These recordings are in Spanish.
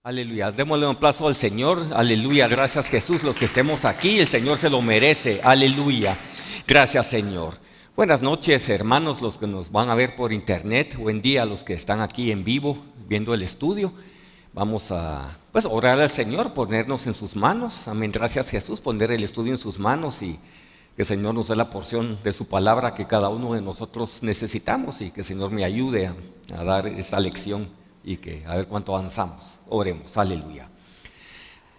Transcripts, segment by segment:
Aleluya, démosle un aplauso al Señor, aleluya, gracias Jesús, los que estemos aquí, el Señor se lo merece, aleluya, gracias Señor. Buenas noches hermanos, los que nos van a ver por internet, buen día a los que están aquí en vivo viendo el estudio. Vamos a orar al Señor, ponernos en sus manos, amén, gracias Jesús, poner el estudio en sus manos y que el Señor nos dé la porción de su palabra que cada uno de nosotros necesitamos y que el Señor me ayude a dar esta lección. Y que a ver cuánto avanzamos. Oremos, aleluya.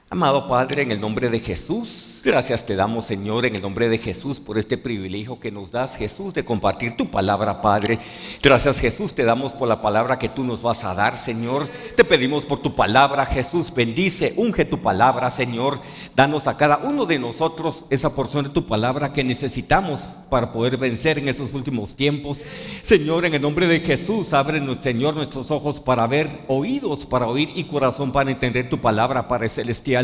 Amado Padre, en el nombre de Jesús, gracias te damos, Señor, en el nombre de Jesús, por este privilegio que nos das, Jesús, de compartir tu palabra, Padre. Gracias, Jesús, te damos por la palabra que tú nos vas a dar, Señor. Te pedimos por tu palabra, Jesús, bendice, unge tu palabra, Señor. Danos a cada uno de nosotros esa porción de tu palabra que necesitamos para poder vencer en esos últimos tiempos. Señor, en el nombre de Jesús, ábrenos, Señor, nuestros ojos para ver, oídos para oír y corazón para entender tu palabra, Padre celestial.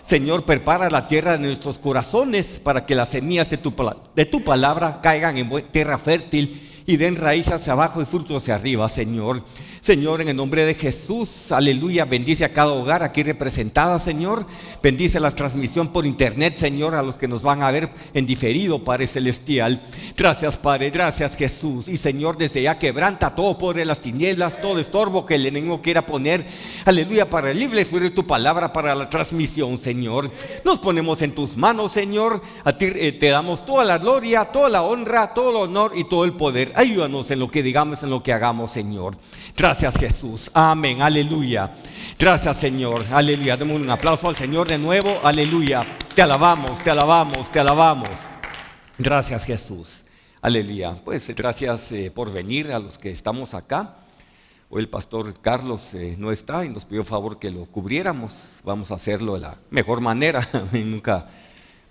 Señor, prepara la tierra de nuestros corazones para que las semillas de tu palabra caigan en tierra fértil y den raíz hacia abajo y fruto hacia arriba, Señor. Señor, en el nombre de Jesús, aleluya, bendice a cada hogar aquí representada, Señor. Bendice la transmisión por internet, Señor, a los que nos van a ver en diferido, Padre celestial. Gracias, Padre, gracias, Jesús. Y Señor, desde ya quebranta todo poder de las tinieblas, todo estorbo que el enemigo quiera poner, aleluya, para el libre fluir de tu palabra para la transmisión, Señor. Nos ponemos en tus manos, Señor. A ti te damos toda la gloria, toda la honra, todo el honor y todo el poder. Ayúdanos en lo que digamos, en lo que hagamos, Señor. Gracias, Jesús. Amén. Aleluya. Gracias, Señor. Aleluya. Demos un aplauso al Señor de nuevo. Aleluya. Te alabamos, te alabamos, te alabamos. Gracias, Jesús. Aleluya. Pues gracias por venir a los que estamos acá. Hoy el pastor Carlos no está y nos pidió favor que lo cubriéramos. Vamos a hacerlo de la mejor manera. Nunca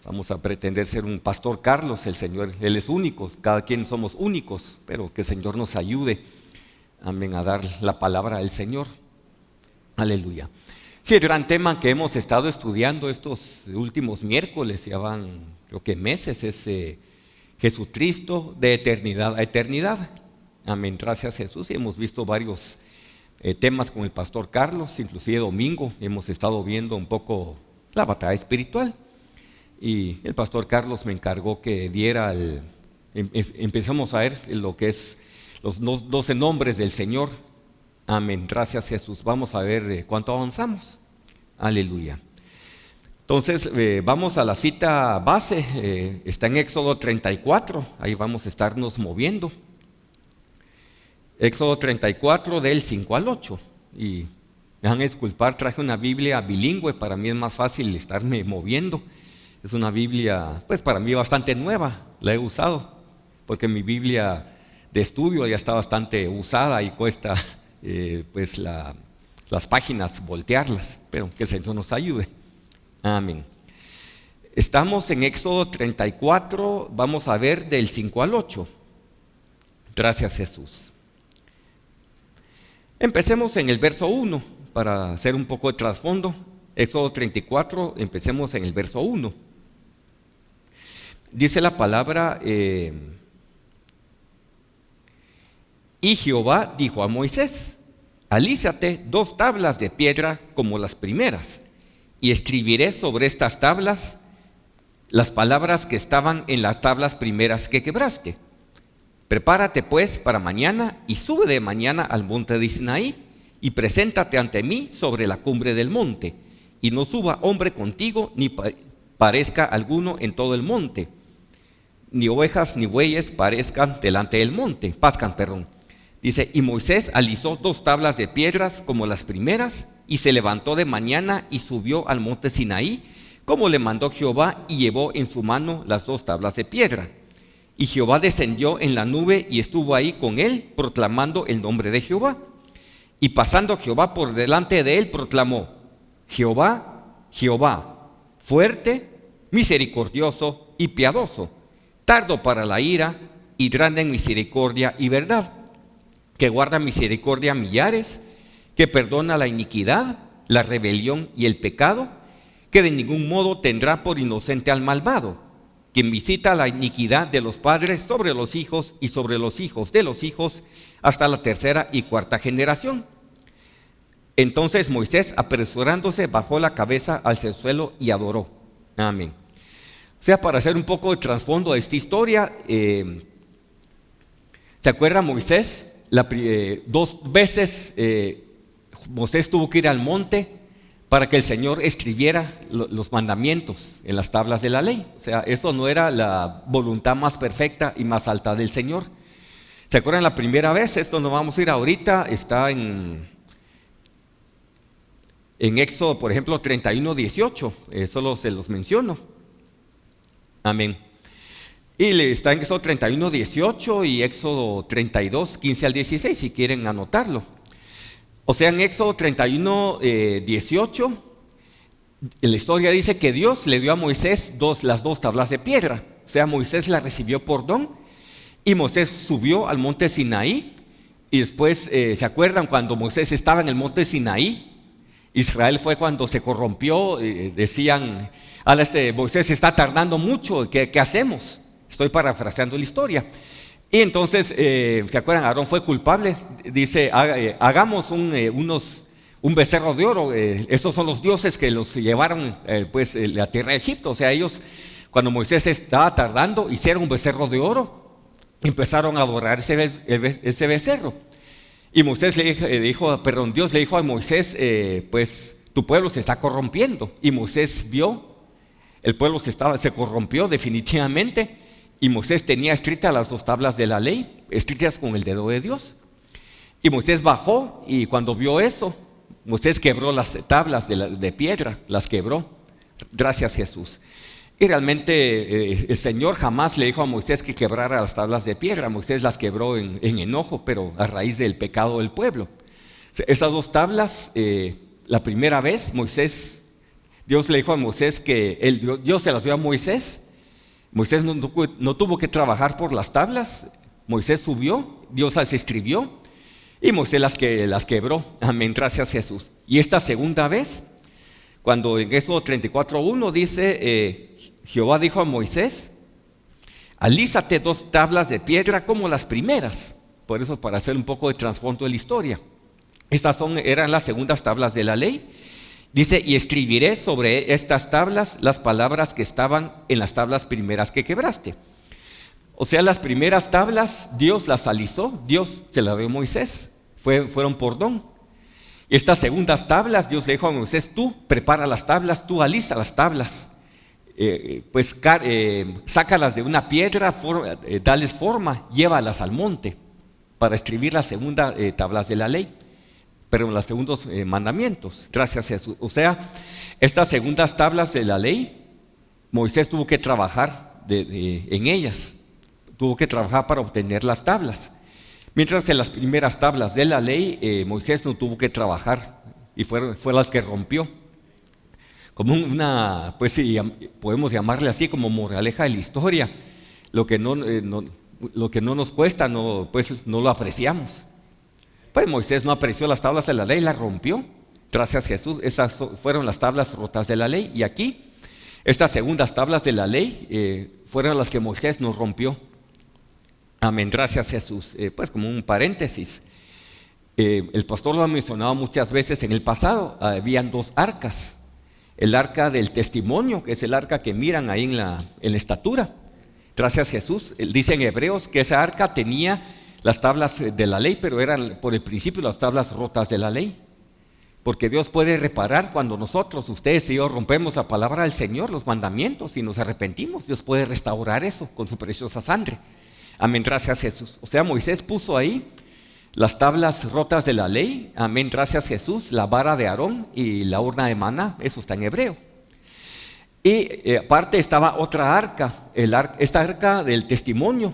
vamos a pretender ser un pastor Carlos. El Señor, Él es único. Cada quien somos únicos, pero que el Señor nos ayude. Amén, a dar la palabra del Señor. Aleluya. Sí, el gran tema que hemos estado estudiando estos últimos miércoles, ya van creo que meses, es Jesucristo de eternidad a eternidad. Amén, gracias Jesús. Y hemos visto varios temas con el pastor Carlos, inclusive domingo hemos estado viendo un poco la batalla espiritual. Y el pastor Carlos me encargó que diera empezamos a ver lo que es los 12 nombres del Señor. Amén, gracias Jesús. Vamos a ver cuánto avanzamos. Aleluya. Entonces vamos a la cita base, está en Éxodo 34, ahí vamos a estarnos moviendo. Éxodo 34 del 5 al 8. Y me van a disculpar, traje una Biblia bilingüe, para mí es más fácil estarme moviendo. Es una Biblia, pues para mí bastante nueva, la he usado, porque mi Biblia de estudio ya está bastante usada y cuesta las páginas voltearlas, pero que el Señor nos ayude. Amén. Estamos en Éxodo 34, vamos a ver del 5 al 8. Gracias Jesús. Empecemos en el verso 1 para hacer un poco de trasfondo. Éxodo 34, empecemos en el verso 1. Dice la palabra: y Jehová dijo a Moisés: alízate 2 tablas de piedra como las primeras, y escribiré sobre estas tablas las palabras que estaban en las tablas primeras que quebraste. Prepárate pues para mañana y sube de mañana al monte de Sinaí y preséntate ante mí sobre la cumbre del monte, y no suba hombre contigo ni parezca alguno en todo el monte, ni ovejas ni bueyes pascan delante del monte. Dice: y Moisés alisó 2 tablas de piedras como las primeras, y se levantó de mañana y subió al monte Sinaí, como le mandó Jehová, y llevó en su mano las 2 tablas de piedra. Y Jehová descendió en la nube y estuvo ahí con él, proclamando el nombre de Jehová. Y pasando Jehová por delante de él, proclamó: Jehová, Jehová, fuerte, misericordioso y piadoso, tardo para la ira y grande en misericordia y verdad, que guarda misericordia a millares, que perdona la iniquidad, la rebelión y el pecado, que de ningún modo tendrá por inocente al malvado, quien visita la iniquidad de los padres sobre los hijos y sobre los hijos de los hijos hasta la 3ª y 4ª generación. Entonces Moisés, apresurándose, bajó la cabeza hacia el suelo y adoró. Amén. O sea, para hacer un poco de trasfondo de esta historia, ¿se acuerda Moisés? Dos veces Moisés tuvo que ir al monte para que el Señor escribiera los mandamientos en las tablas de la ley. O sea, eso no era la voluntad más perfecta y más alta del Señor. ¿Se acuerdan la primera vez? Esto no vamos a ir ahorita, está en Éxodo, por ejemplo, 31:18, solo se los menciono. Amén. Y está en Éxodo 31:18 y Éxodo 32:15-16, si quieren anotarlo. O sea, en Éxodo 31:18, la historia dice que Dios le dio a Moisés las dos tablas de piedra. O sea, Moisés la recibió por don y Moisés subió al monte Sinaí. Y después, ¿se acuerdan cuando Moisés estaba en el monte Sinaí? Israel fue cuando se corrompió, decían, Moisés está tardando mucho, ¿qué hacemos? Estoy parafraseando la historia. Y entonces, ¿se acuerdan? Aarón fue culpable, dice, hagamos un becerro de oro. Estos son los dioses que los llevaron la tierra de Egipto. O sea, ellos, cuando Moisés estaba tardando, hicieron un becerro de oro, empezaron a adorar ese becerro. Y Dios le dijo a Moisés, pues tu pueblo se está corrompiendo. Y Moisés vio, el pueblo se corrompió definitivamente. Y Moisés tenía escritas las dos tablas de la ley, escritas con el dedo de Dios. Y Moisés bajó y cuando vio eso, Moisés quebró las tablas de piedra, las quebró. Gracias Jesús. Y realmente el Señor jamás le dijo a Moisés que quebrara las tablas de piedra. Moisés las quebró en enojo, pero a raíz del pecado del pueblo. Esas dos tablas, la primera vez Dios le dijo a Moisés que Dios se las dio a Moisés. Moisés no tuvo que trabajar por las tablas. Moisés subió, Dios las escribió y Moisés las quebró. Amén, gracias Jesús. Y esta segunda vez, cuando en Éxodo 34:1 dice, Jehová dijo a Moisés, alízate dos tablas de piedra como las primeras. Por eso, para hacer un poco de trasfondo de la historia. Estas eran las segundas tablas de la ley. Dice, y escribiré sobre estas tablas las palabras que estaban en las tablas primeras que quebraste. O sea, las primeras tablas Dios las alisó, Dios se las dio a Moisés, fueron por don. Y estas segundas tablas Dios le dijo a Moisés, tú prepara las tablas, tú alisa las tablas. Sácalas de una piedra, dales forma, llévalas al monte para escribir las segundas tablas de la ley, pero en los segundos mandamientos. Gracias Jesús. O sea, estas segundas tablas de la ley, Moisés tuvo que trabajar en ellas, tuvo que trabajar para obtener las tablas. Mientras que las primeras tablas de la ley, Moisés no tuvo que trabajar y fue las que rompió. Como pues sí, podemos llamarle así como moraleja de la historia. Lo que no nos cuesta, no lo apreciamos. Pues Moisés no apreció las tablas de la ley, las rompió. Gracias a Jesús, esas fueron las tablas rotas de la ley. Y aquí, estas segundas tablas de la ley fueron las que Moisés nos rompió. Amén, gracias Jesús. Pues como un paréntesis, el pastor lo ha mencionado muchas veces en el pasado, habían dos arcas. El arca del testimonio, que es el arca que miran ahí en la estatura. Gracias Jesús. Dice en Hebreos que esa arca tenía las tablas de la ley, pero eran por el principio las tablas rotas de la ley. Porque Dios puede reparar cuando nosotros, ustedes y yo, rompemos la palabra del Señor, los mandamientos, y nos arrepentimos. Dios puede restaurar eso con su preciosa sangre. Amén, gracias Jesús. O sea, Moisés puso ahí las tablas rotas de la ley, amén, gracias Jesús, la vara de Aarón y la urna de maná, eso está en hebreo. Y aparte estaba otra arca, esta arca del testimonio,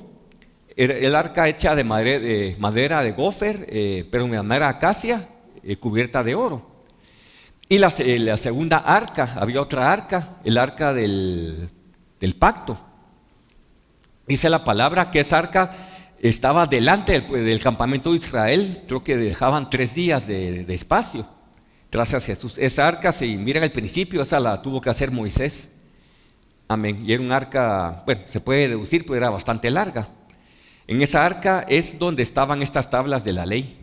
el arca hecha de madera de gofer, pero de madera acacia, cubierta de oro. Y la segunda arca, había otra arca, el arca del pacto. Dice la palabra que esa arca estaba delante del campamento de Israel, creo que dejaban 3 días de espacio. Gracias Jesús. Esa arca, si miran al principio, esa la tuvo que hacer Moisés. Amén. Y era un arca, bueno, se puede deducir, pero era bastante larga. En esa arca es donde estaban estas tablas de la ley.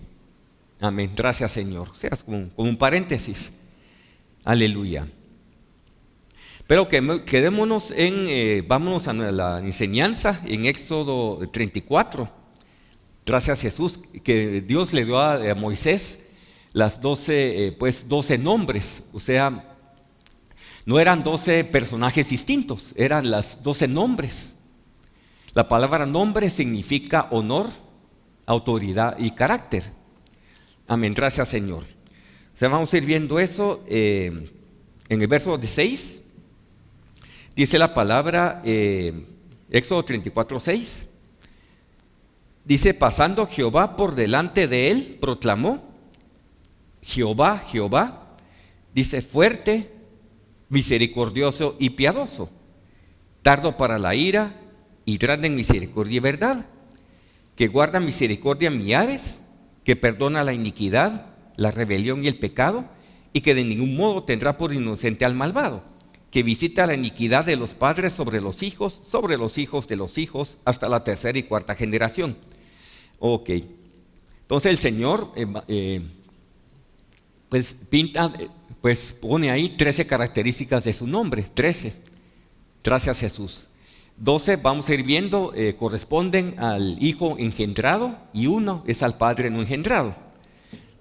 Amén. Gracias, Señor. O sea, es como un paréntesis. Aleluya. Pero quedémonos vámonos a la enseñanza en Éxodo 34. Gracias, Jesús, que Dios le dio a Moisés las 12 nombres. O sea, no eran 12 personajes distintos, eran las 12 nombres. La palabra nombre significa honor, autoridad y carácter. Amén, gracias, Señor. O sea, vamos a ir viendo eso en el verso 16. Dice la palabra, Éxodo 34:6. Dice: pasando Jehová por delante de él, proclamó: Jehová, Jehová, dice, fuerte, misericordioso y piadoso, tardo para la ira y grande en misericordia y verdad, que guarda misericordia millares, que perdona la iniquidad, la rebelión y el pecado, y que de ningún modo tendrá por inocente al malvado, que visita la iniquidad de los padres sobre los hijos de los hijos, hasta la tercera y cuarta generación. Ok, entonces el Señor pone ahí 13 características de su nombre, 13. Gracias, Jesús. 12, vamos a ir viendo, corresponden al Hijo engendrado, y 1 es al Padre no engendrado.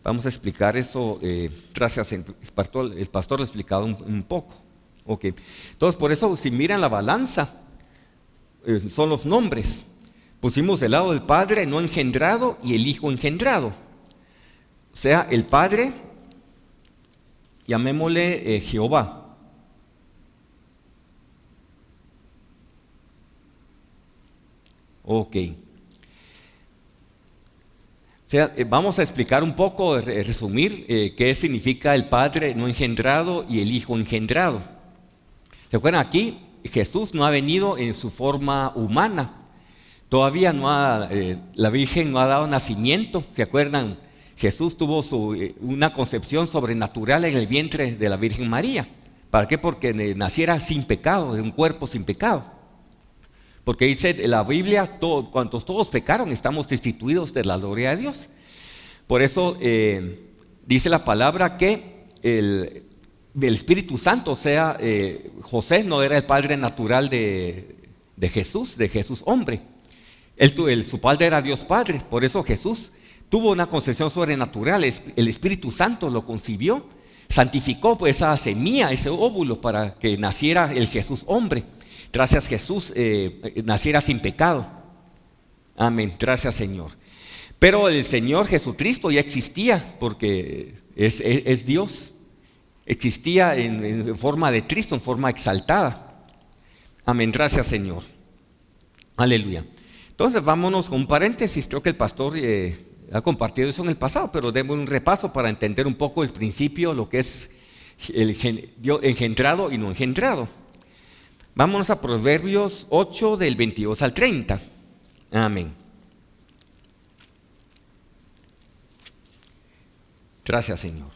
Vamos a explicar eso, gracias, el pastor lo ha explicado un poco. Okay. Entonces, por eso, si miran la balanza, son los nombres. Pusimos del lado del Padre no engendrado y el Hijo engendrado. O sea, el Padre, llamémosle Jehová. Ok. O sea, vamos a explicar un poco, resumir qué significa el Padre no engendrado y el Hijo engendrado. ¿Se acuerdan? Aquí Jesús no ha venido en su forma humana. Todavía la Virgen no ha dado nacimiento. ¿Se acuerdan? Jesús tuvo una concepción sobrenatural en el vientre de la Virgen María. ¿Para qué? Porque naciera sin pecado, de un cuerpo sin pecado. Porque dice la Biblia, cuantos todos pecaron, estamos destituidos de la gloria de Dios. Por eso dice la palabra que el Espíritu Santo, o sea, José no era el padre natural de Jesús hombre. Su padre era Dios Padre. Por eso Jesús tuvo una concepción sobrenatural. El Espíritu Santo lo concibió, santificó pues esa semilla, ese óvulo, para que naciera el Jesús hombre. Gracias, Jesús naciera sin pecado. Amén, gracias, Señor. Pero el Señor Jesucristo ya existía, porque es Dios. Existía en forma de Cristo, en forma exaltada. Amén, gracias, Señor. Aleluya. Entonces vámonos con un paréntesis. Creo que el pastor ha compartido eso en el pasado, pero demos un repaso para entender un poco el principio, lo que es el engendrado y no engendrado. Vámonos a Proverbios 8 del 22 al 30. Amén. Gracias, Señor.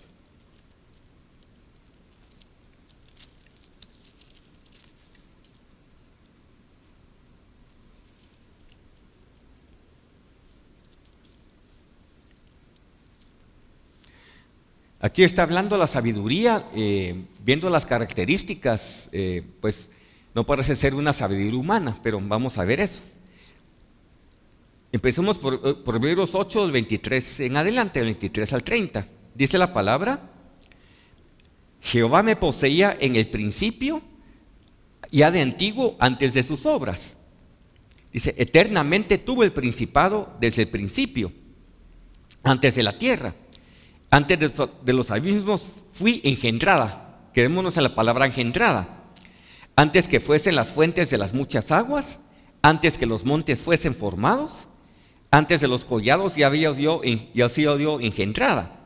Aquí está hablando la sabiduría, viendo las características, pues no parece ser una sabiduría humana, pero vamos a ver eso. Empecemos por Proverbios 8, del 23 en adelante, del 23 al 30. Dice la palabra: Jehová me poseía en el principio, ya de antiguo, antes de sus obras. Dice: eternamente tuvo el principado desde el principio, antes de la tierra. Antes de los abismos fui engendrada. Quedémonos en la palabra engendrada. Antes que fuesen las fuentes de las muchas aguas, antes que los montes fuesen formados, antes de los collados ya sido yo engendrada.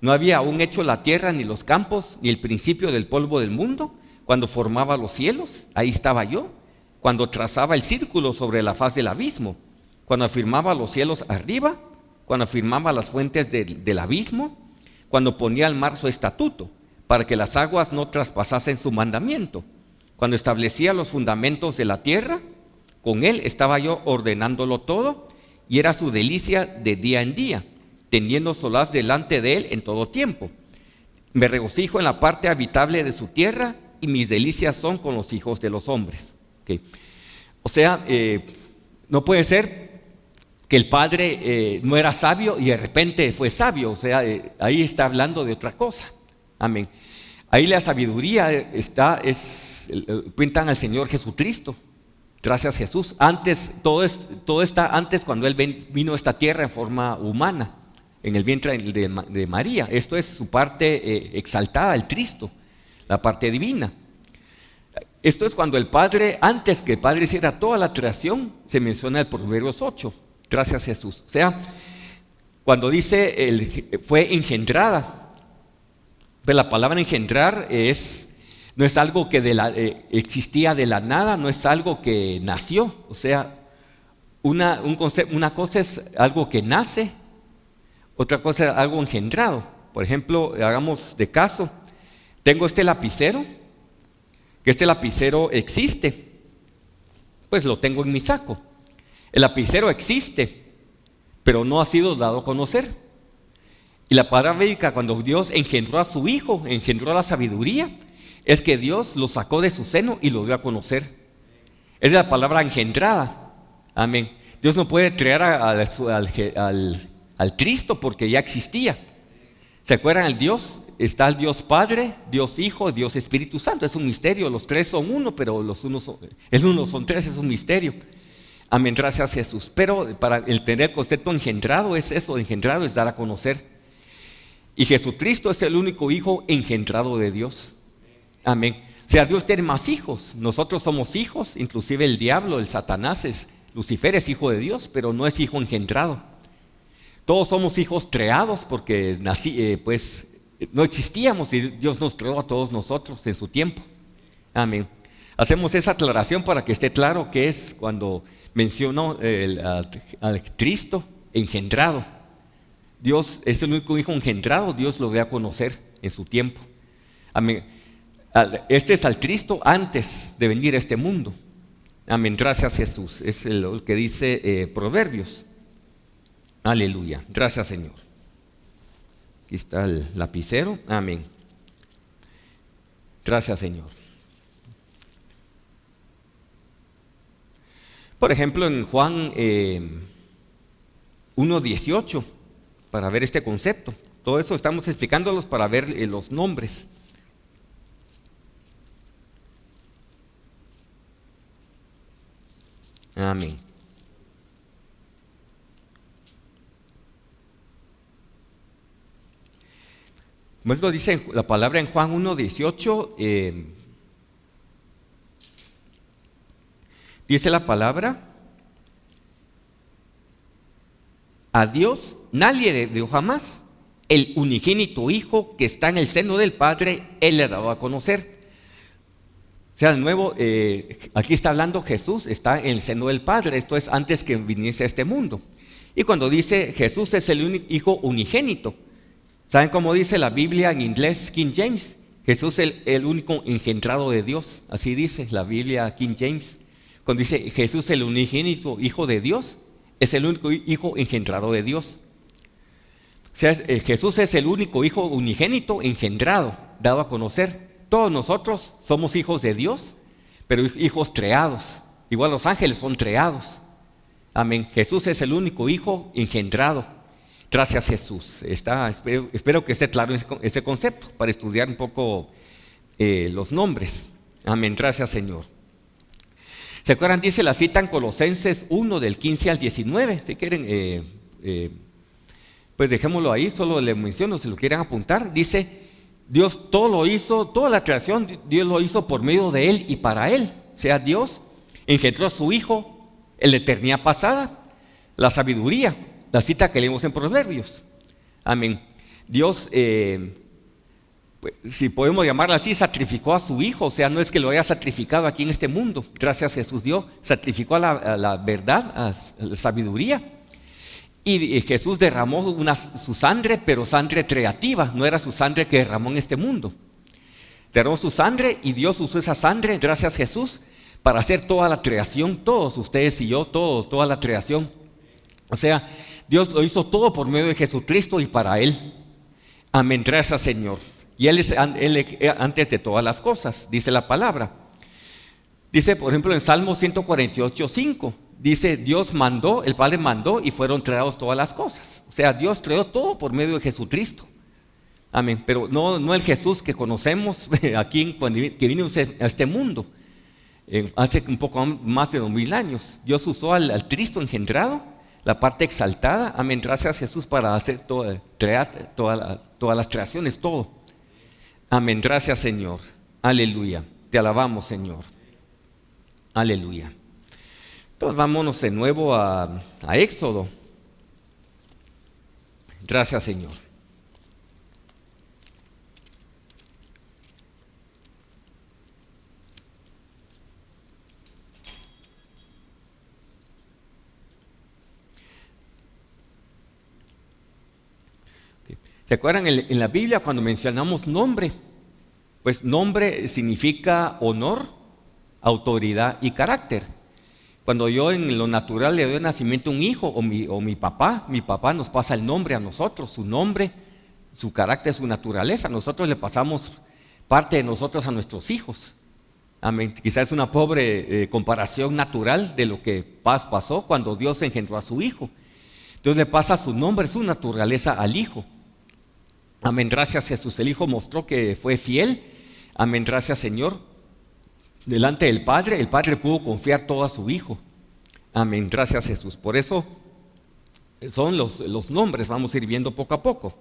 No había aún hecho la tierra, ni los campos, ni el principio del polvo del mundo. Cuando formaba los cielos, ahí estaba yo. Cuando trazaba el círculo sobre la faz del abismo. Cuando afirmaba los cielos arriba. Cuando afirmaba las fuentes del abismo. Cuando ponía al mar su estatuto, para que las aguas no traspasasen su mandamiento. Cuando establecía los fundamentos de la tierra, con él estaba yo ordenándolo todo, y era su delicia de día en día. teniendo solaz delante de él en todo tiempo. Me regocijo en la parte habitable de su tierra y mis delicias son con los hijos de los hombres. Okay. O sea, no puede ser que el padre no era sabio y de repente fue sabio. O sea, ahí está hablando de otra cosa. Amén. Ahí la sabiduría cuentan al Señor Jesucristo. Gracias Jesús. Antes, todo está antes cuando Él vino a esta tierra en forma humana, en el vientre de María. Esto es su parte exaltada, el Cristo, la parte divina. Esto es cuando el Padre, antes que el Padre hiciera toda la creación, se menciona el Proverbios 8. Gracias Jesús. O sea, cuando dice fue engendrada, pues la palabra engendrar no es algo que existía de la nada, no es algo que nació. O sea, una cosa es algo que nace, otra cosa es algo engendrado. Por ejemplo, hagamos de caso, tengo este lapicero, que este lapicero existe, pues lo tengo en mi saco. El lapicero existe, pero no ha sido dado a conocer. Y la palabra bíblica, cuando Dios engendró a su Hijo, engendró la sabiduría, es que Dios lo sacó de su seno y lo dio a conocer. Es la palabra engendrada. Amén. Dios no puede crear al Cristo porque ya existía. ¿Se acuerdan el Dios? Está el Dios Padre, Dios Hijo, Dios Espíritu Santo. Es un misterio. Los tres son uno, pero el uno son tres, es un misterio. Amén, gracias a Jesús. Pero para el tener el concepto engendrado es eso, engendrado es dar a conocer. Y Jesucristo es el único Hijo engendrado de Dios. Amén. O sea, Dios tiene más hijos. Nosotros somos hijos, inclusive el diablo, el Satanás, Lucifer es hijo de Dios, pero no es hijo engendrado. Todos somos hijos creados porque no existíamos y Dios nos creó a todos nosotros en su tiempo. Amén. Hacemos esa aclaración para que esté claro que es cuando menciono al Cristo engendrado. Dios es el único Hijo engendrado, Dios lo ve a conocer en su tiempo. Amén. Este es al Cristo antes de venir a este mundo. Amén, gracias Jesús. Es lo que dice Proverbios. Aleluya, gracias Señor. Aquí está el lapicero. Amén. Gracias Señor. Por ejemplo, en Juan 1:18, para ver este concepto. Todo eso estamos explicándolos para ver los nombres. Amén. Como lo dice la palabra en Juan 1:18, dice la palabra: a Dios nadie le dio jamás, el unigénito Hijo que está en el seno del Padre, Él le ha dado a conocer. O sea, de nuevo, aquí está hablando Jesús, está en el seno del Padre. Esto es antes que viniese a este mundo. Y cuando dice Jesús es el Hijo unigénito, ¿saben cómo dice la Biblia en inglés, King James? Jesús es el único engendrado de Dios. Así dice la Biblia King James. Cuando dice Jesús el unigénito Hijo de Dios, es el único Hijo engendrado de Dios. O sea, Jesús es el único Hijo unigénito engendrado, dado a conocer. Todos nosotros somos hijos de Dios, pero hijos creados. Igual los ángeles son creados. Amén. Jesús es el único Hijo engendrado. Gracias Jesús. Espero que esté claro ese concepto para estudiar un poco los nombres. Amén. Gracias Señor. ¿Se acuerdan? Dice la cita en Colosenses 1 del 15 al 19. Si quieren, pues dejémoslo ahí, solo le menciono si lo quieren apuntar. Dice: Dios todo lo hizo, toda la creación, Dios lo hizo por medio de Él y para Él. O sea, Dios engendró a su Hijo en la eternidad pasada, la sabiduría, la cita que leemos en Proverbios. Amén. Dios, si podemos llamarla así, sacrificó a su Hijo. O sea, no es que lo haya sacrificado aquí en este mundo. Gracias a Jesús Dios sacrificó a la verdad, a la sabiduría. Y Jesús derramó su sangre, pero sangre creativa, no era su sangre que derramó en este mundo. Derramó su sangre y Dios usó esa sangre, gracias a Jesús, para hacer toda la creación, todos ustedes y yo, toda la creación. O sea, Dios lo hizo todo por medio de Jesucristo y para Él. Amén, gracias Señor. Y Él es antes de todas las cosas, dice la palabra. Dice, por ejemplo, en Salmo 148:5, dice, Dios mandó, el Padre mandó y fueron creadas todas las cosas. O sea, Dios creó todo por medio de Jesucristo. Amén, pero no el Jesús que conocemos aquí que vino a este mundo hace un poco más de 2000 años. Dios usó al Cristo engendrado, la parte exaltada, amén, gracias a Jesús para hacer crear todas las creaciones, todo. Amén, gracias Señor, aleluya, te alabamos Señor, aleluya. Entonces vámonos de nuevo a Éxodo. Gracias Señor. ¿Se acuerdan en la Biblia cuando mencionamos nombre? Pues nombre significa honor, autoridad y carácter. Cuando yo en lo natural le doy nacimiento a un hijo o mi papá nos pasa el nombre a nosotros, su nombre, su carácter, su naturaleza. Nosotros le pasamos parte de nosotros a nuestros hijos. Amén. Quizás es una pobre comparación natural de lo que pasó cuando Dios engendró a su hijo. Entonces le pasa su nombre, su naturaleza al hijo. Amén, gracias Jesús. El Hijo mostró que fue fiel. Amén, gracias Señor. Delante del Padre, el Padre pudo confiar todo a su Hijo. Amén, gracias Jesús. Por eso son los nombres, vamos a ir viendo poco a poco.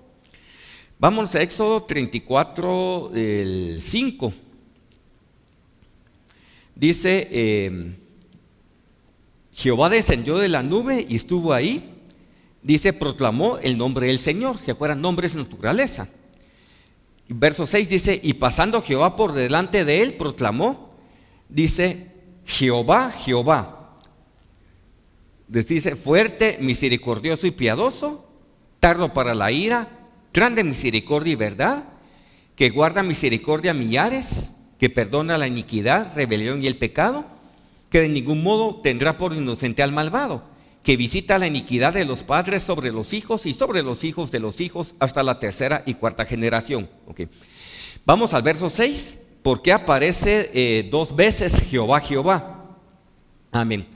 Vamos a Éxodo 34, 5. Dice, Jehová descendió de la nube y estuvo ahí. Dice, proclamó el nombre del Señor. ¿Se acuerdan? Nombre es naturaleza. Verso 6 dice, y pasando Jehová por delante de él, proclamó, dice, Jehová, Jehová. Dice, fuerte, misericordioso y piadoso, tardo para la ira, grande misericordia y verdad, que guarda misericordia a millares, que perdona la iniquidad, rebelión y el pecado, que de ningún modo tendrá por inocente al malvado, que visita la iniquidad de los padres sobre los hijos y sobre los hijos de los hijos hasta la tercera y cuarta generación. Okay. Vamos al verso 6, porque aparece 2 veces Jehová, Jehová. Amén.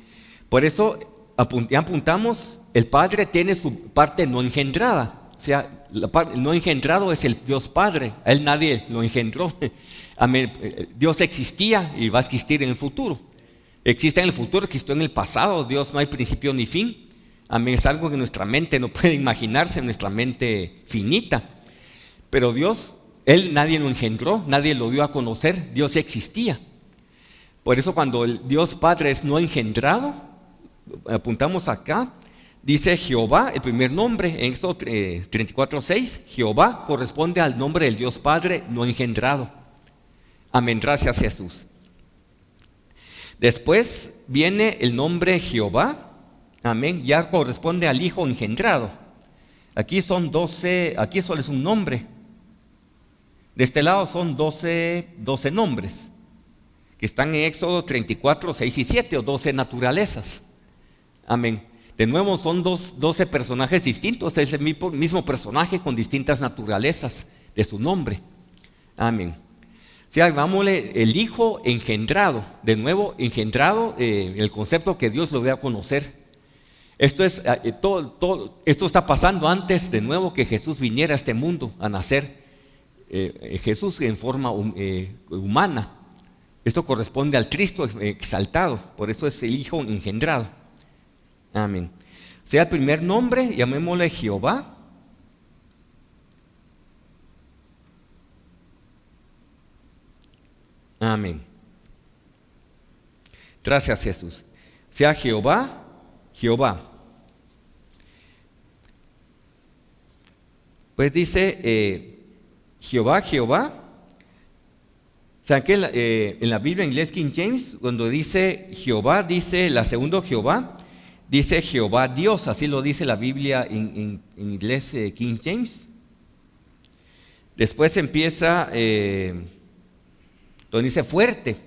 Por eso apuntamos, el Padre tiene su parte no engendrada. O sea, el no engendrado es el Dios Padre, a Él nadie lo engendró. Amén. Dios existía y va a existir en el futuro. Existe en el futuro, existió en el pasado. Dios no hay principio ni fin. Amén. Es algo que nuestra mente no puede imaginarse, nuestra mente finita. Pero Dios, Él nadie lo engendró, nadie lo dio a conocer. Dios existía. Por eso cuando el Dios Padre es no engendrado, apuntamos acá, dice Jehová, el primer nombre, en Éxodo 34:6, Jehová corresponde al nombre del Dios Padre no engendrado. Amén. Gracias Jesús. Después viene el nombre Jehová, amén, ya corresponde al Hijo engendrado. Aquí son 12, aquí solo es un nombre. De este lado son 12 nombres, que están en Éxodo 34, 6 y 7, o 12 naturalezas. Amén. De nuevo son 12 personajes distintos, es el mismo personaje con distintas naturalezas de su nombre. Amén. O sea, vámonos el Hijo engendrado, de nuevo engendrado, el concepto que Dios lo dé a conocer. Esto está pasando antes de nuevo que Jesús viniera a este mundo a nacer. Jesús en forma humana. Esto corresponde al Cristo exaltado, por eso es el Hijo engendrado. Amén. O sea, el primer nombre, llamémosle Jehová. Amén. Gracias Jesús. Sea Jehová, Jehová. Pues dice Jehová, Jehová. ¿Saben que en la Biblia en inglés King James, cuando dice Jehová, dice la segunda Jehová, dice Jehová Dios, así lo dice la Biblia en inglés King James. Después empieza donde dice fuerte,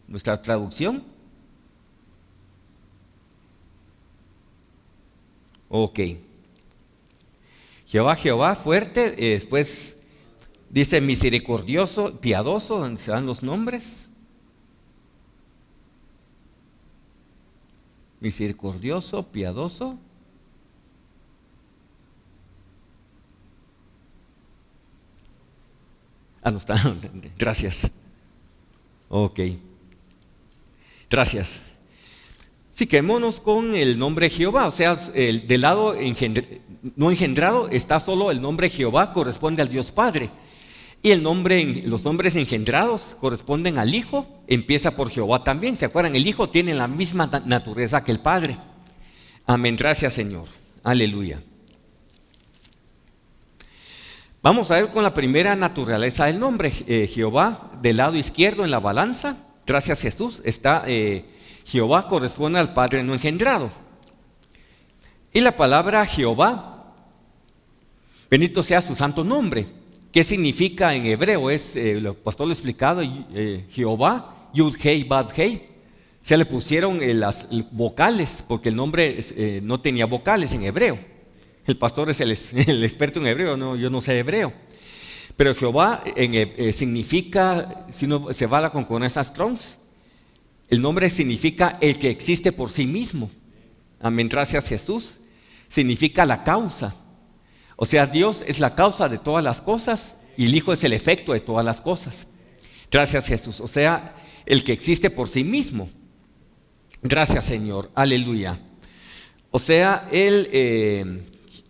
nuestra traducción. Ok, Jehová, Jehová, fuerte. Después dice misericordioso, piadoso, donde se dan los nombres. Misericordioso, piadoso. No está. Gracias. Ok. Gracias. Sí, quedémonos con el nombre Jehová. O sea, del lado no engendrado está solo el nombre Jehová, corresponde al Dios Padre. Y los nombres engendrados corresponden al Hijo, empieza por Jehová también. ¿Se acuerdan? El Hijo tiene la misma naturaleza que el Padre. Amén. Gracias, Señor. Aleluya. Vamos a ver con la primera naturaleza del nombre, Jehová, del lado izquierdo en la balanza. Gracias, Jesús. Está Jehová corresponde al Padre no engendrado. Y la palabra Jehová, bendito sea su santo nombre. ¿Qué significa en hebreo? El pastor lo ha explicado, Jehová, Yud Hei Bad Hei. Se le pusieron las vocales, porque el nombre no tenía vocales en hebreo. El pastor es el experto en hebreo, no, yo no sé hebreo. Pero Jehová significa, si uno se va a la concordancia Strong, el nombre significa el que existe por sí mismo. Amén, gracias Jesús. Significa la causa. O sea, Dios es la causa de todas las cosas y el Hijo es el efecto de todas las cosas. Gracias Jesús. O sea, el que existe por sí mismo. Gracias Señor. Aleluya. O sea,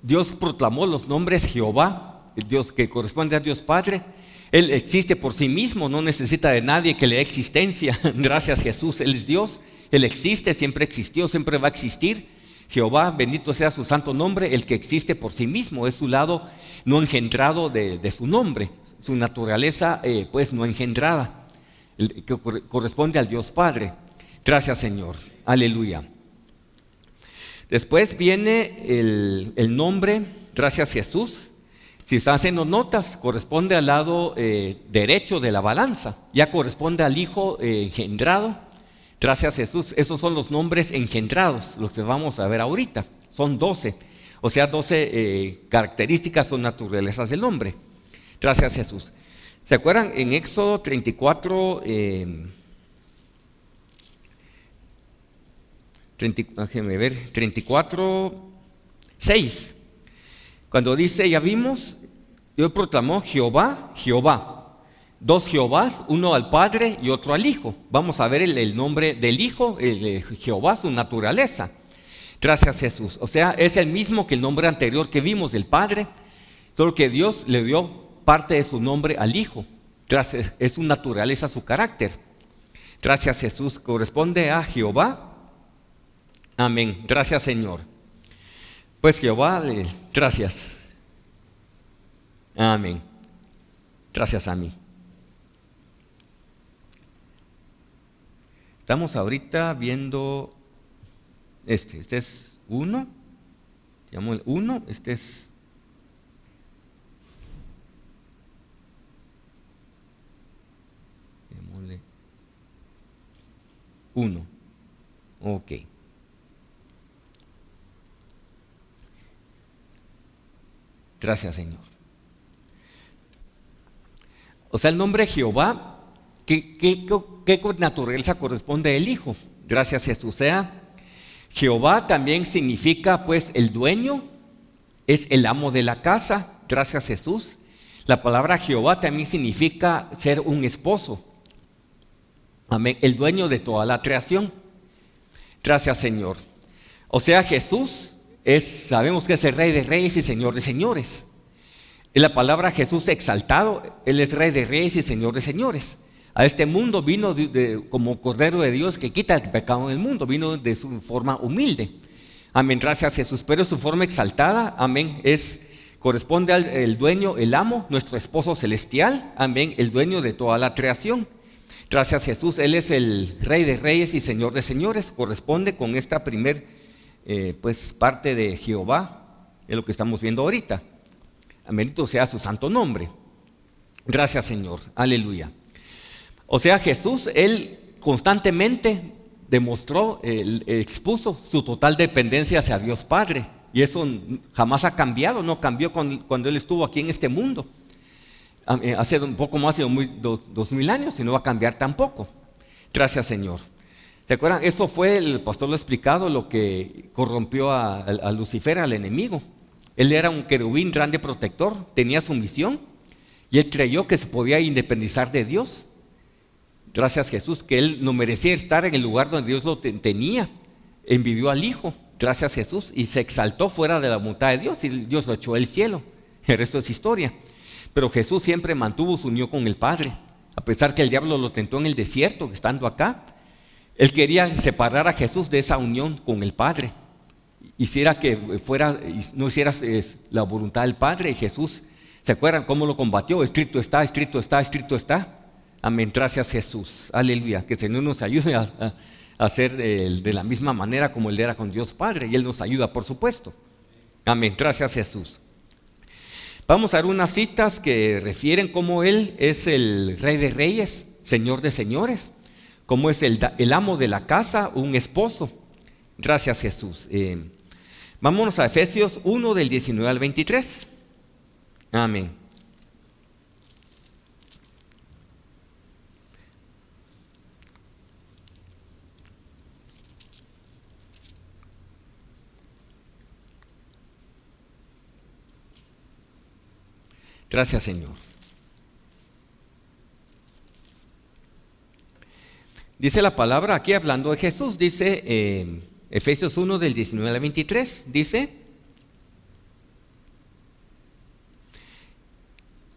Dios proclamó los nombres Jehová, Dios que corresponde a Dios Padre. Él existe por sí mismo, no necesita de nadie que le dé existencia. Gracias Jesús, Él es Dios, Él existe, siempre existió, siempre va a existir. Jehová, bendito sea su santo nombre, el que existe por sí mismo, es su lado no engendrado de su nombre, su naturaleza pues no engendrada, que corresponde al Dios Padre. Gracias Señor, aleluya. Después viene el nombre, gracias Jesús. Si están haciendo notas, corresponde al lado derecho de la balanza. Ya corresponde al Hijo engendrado. Gracias Jesús. Esos son los nombres engendrados, los que vamos a ver ahorita. Son 12. O sea, 12 características o naturalezas del nombre. Gracias Jesús. ¿Se acuerdan? En Éxodo 34, déjenme ver, 34, 6. Cuando dice, ya vimos, Dios proclamó Jehová, Jehová. 2 Jehovás, uno al Padre y otro al Hijo. Vamos a ver el nombre del Hijo, Jehová, su naturaleza. Gracias Jesús. O sea, es el mismo que el nombre anterior que vimos del Padre, solo que Dios le dio parte de su nombre al Hijo. Gracias, es su naturaleza, su carácter. Gracias Jesús. Corresponde a Jehová. Amén. Gracias Señor. Pues Jehová, gracias. Amén. Gracias a mí. Estamos ahorita viendo este es 1. Llamo el 1, este es llamémosle 1. Ok. Gracias, Señor. O sea, el nombre Jehová, ¿qué naturaleza corresponde al Hijo? Gracias, Jesús. O sea, Jehová también significa, pues, el dueño, es el amo de la casa. Gracias, Jesús. La palabra Jehová también significa ser un esposo. Amén. El dueño de toda la creación. Gracias, Señor. O sea, Jesús sabemos que es el Rey de Reyes y Señor de Señores. En la palabra Jesús exaltado, Él es Rey de Reyes y Señor de Señores. A este mundo vino como Cordero de Dios que quita el pecado en el mundo. Vino de su forma humilde. Amén, gracias Jesús. Pero su forma exaltada, amén, corresponde al dueño, el amo, nuestro esposo celestial. Amén, el dueño de toda la creación. Gracias Jesús. Él es el Rey de Reyes y Señor de Señores. Corresponde con esta pues parte de Jehová, es lo que estamos viendo ahorita. Bendito sea su santo nombre. Gracias Señor, aleluya. O sea, Jesús, Él constantemente demostró, expuso su total dependencia hacia Dios Padre. Y eso jamás ha cambiado, no cambió cuando Él estuvo aquí en este mundo. Hace un poco más de 2000 años y no va a cambiar tampoco. Gracias, Señor. ¿Se acuerdan? Eso fue, el pastor lo ha explicado, lo que corrompió a Lucifer, al enemigo. Él era un querubín grande protector, tenía su misión y él creyó que se podía independizar de Dios. Gracias, Jesús, que él no merecía estar en el lugar donde Dios lo tenía. Envidió al Hijo, gracias, Jesús, y se exaltó fuera de la voluntad de Dios y Dios lo echó del cielo. El resto es historia. Pero Jesús siempre mantuvo su unión con el Padre, a pesar que el diablo lo tentó en el desierto, estando acá. Él quería separar a Jesús de esa unión con el Padre. Hiciera que no hiciera la voluntad del Padre. Y Jesús, ¿se acuerdan cómo lo combatió? Escrito está, escrito está, escrito está. Amén, gracias, Jesús. Aleluya. Que el Señor nos ayude a hacer de la misma manera como Él era con Dios Padre. Y Él nos ayuda, por supuesto. Amén, gracias, Jesús. Vamos a ver unas citas que refieren cómo Él es el Rey de Reyes, Señor de Señores, cómo es el amo de la casa, un esposo. Gracias, Jesús. Vámonos a Efesios 1 del 19 al 23. Amén. Gracias, Señor. Dice la palabra aquí hablando de Jesús, dice Efesios 1 del 19 al 23, dice: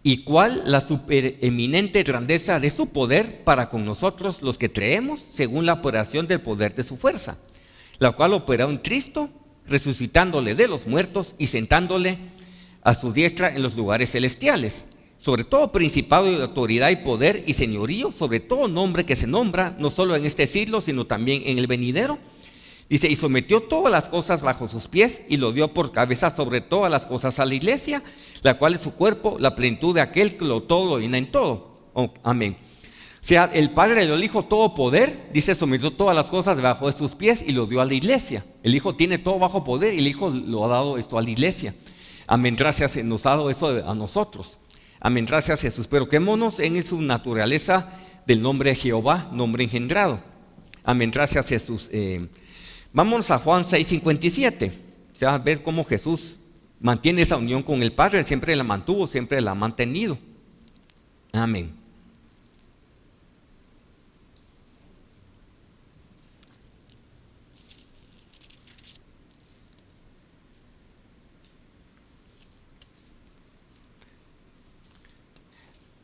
¿y cuál la supereminente grandeza de su poder para con nosotros los que creemos, según la operación del poder de su fuerza, la cual operó en Cristo, resucitándole de los muertos y sentándole a su diestra en los lugares celestiales, sobre todo principado y autoridad y poder y señorío, sobre todo nombre que se nombra, no solo en este siglo, sino también en el venidero. Dice, y sometió todas las cosas bajo sus pies y lo dio por cabeza sobre todas las cosas a la iglesia, la cual es su cuerpo, la plenitud de aquel que todo lo llena en todo. Oh, amén. O sea, el Padre le dio al Hijo todo poder, dice, sometió todas las cosas debajo de sus pies y lo dio a la iglesia. El Hijo tiene todo bajo poder y el Hijo lo ha dado esto a la iglesia. Amén, gracias, nos ha dado eso a nosotros. Amén, gracias, Jesús. Pero quedémonos en su naturaleza del nombre de Jehová, nombre engendrado. Amén, gracias, Jesús. Vámonos a Juan 6:57. O sea, ver cómo Jesús mantiene esa unión con el Padre, siempre la mantuvo, siempre la ha mantenido. Amén.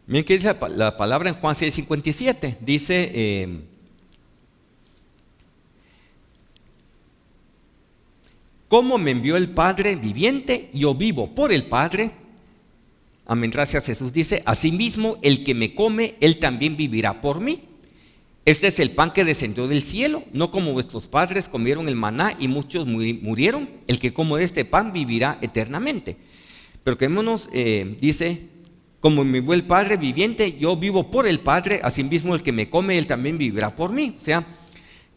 Miren qué dice la palabra en Juan 6:57. Dice, como me envió el Padre viviente, yo vivo por el Padre. Amén, gracias, Jesús. Dice, asimismo, el que me come, él también vivirá por mí. Este es el pan que descendió del cielo, no como vuestros padres comieron el maná y muchos murieron. El que come este pan vivirá eternamente. Pero quedémonos, dice, como me envió el Padre viviente, yo vivo por el Padre, asimismo el que me come, él también vivirá por mí. O sea,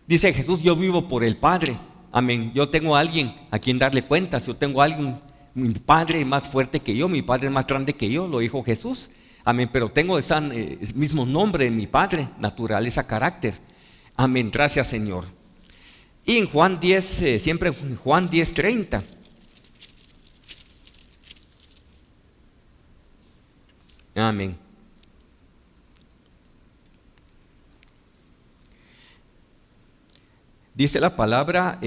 dice Jesús, yo vivo por el Padre. Amén. Yo tengo a alguien a quien darle cuentas. Yo tengo a alguien, mi Padre más fuerte que yo, mi Padre más grande que yo, lo dijo Jesús. Amén. Pero tengo ese mismo nombre de mi Padre, naturaleza, carácter. Amén. Gracias, Señor. Y en Juan 10, siempre en Juan 10:30. Amén. Dice la palabra,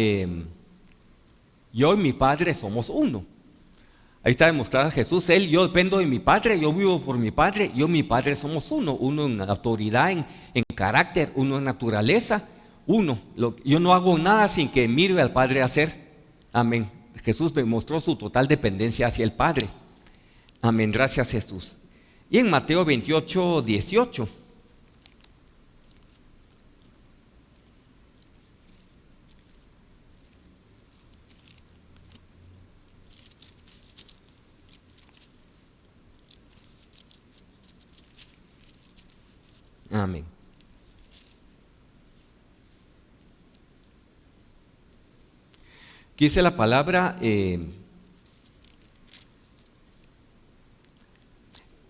yo y mi Padre somos uno. Ahí está demostrada Jesús, yo dependo de mi Padre, yo vivo por mi Padre, yo y mi Padre somos uno, uno en autoridad, en carácter, uno en naturaleza, uno. Yo no hago nada sin que mire al Padre hacer. Amén. Jesús demostró su total dependencia hacia el Padre. Amén, gracias, Jesús. Y en Mateo 28:18. Amén. Aquí dice la palabra,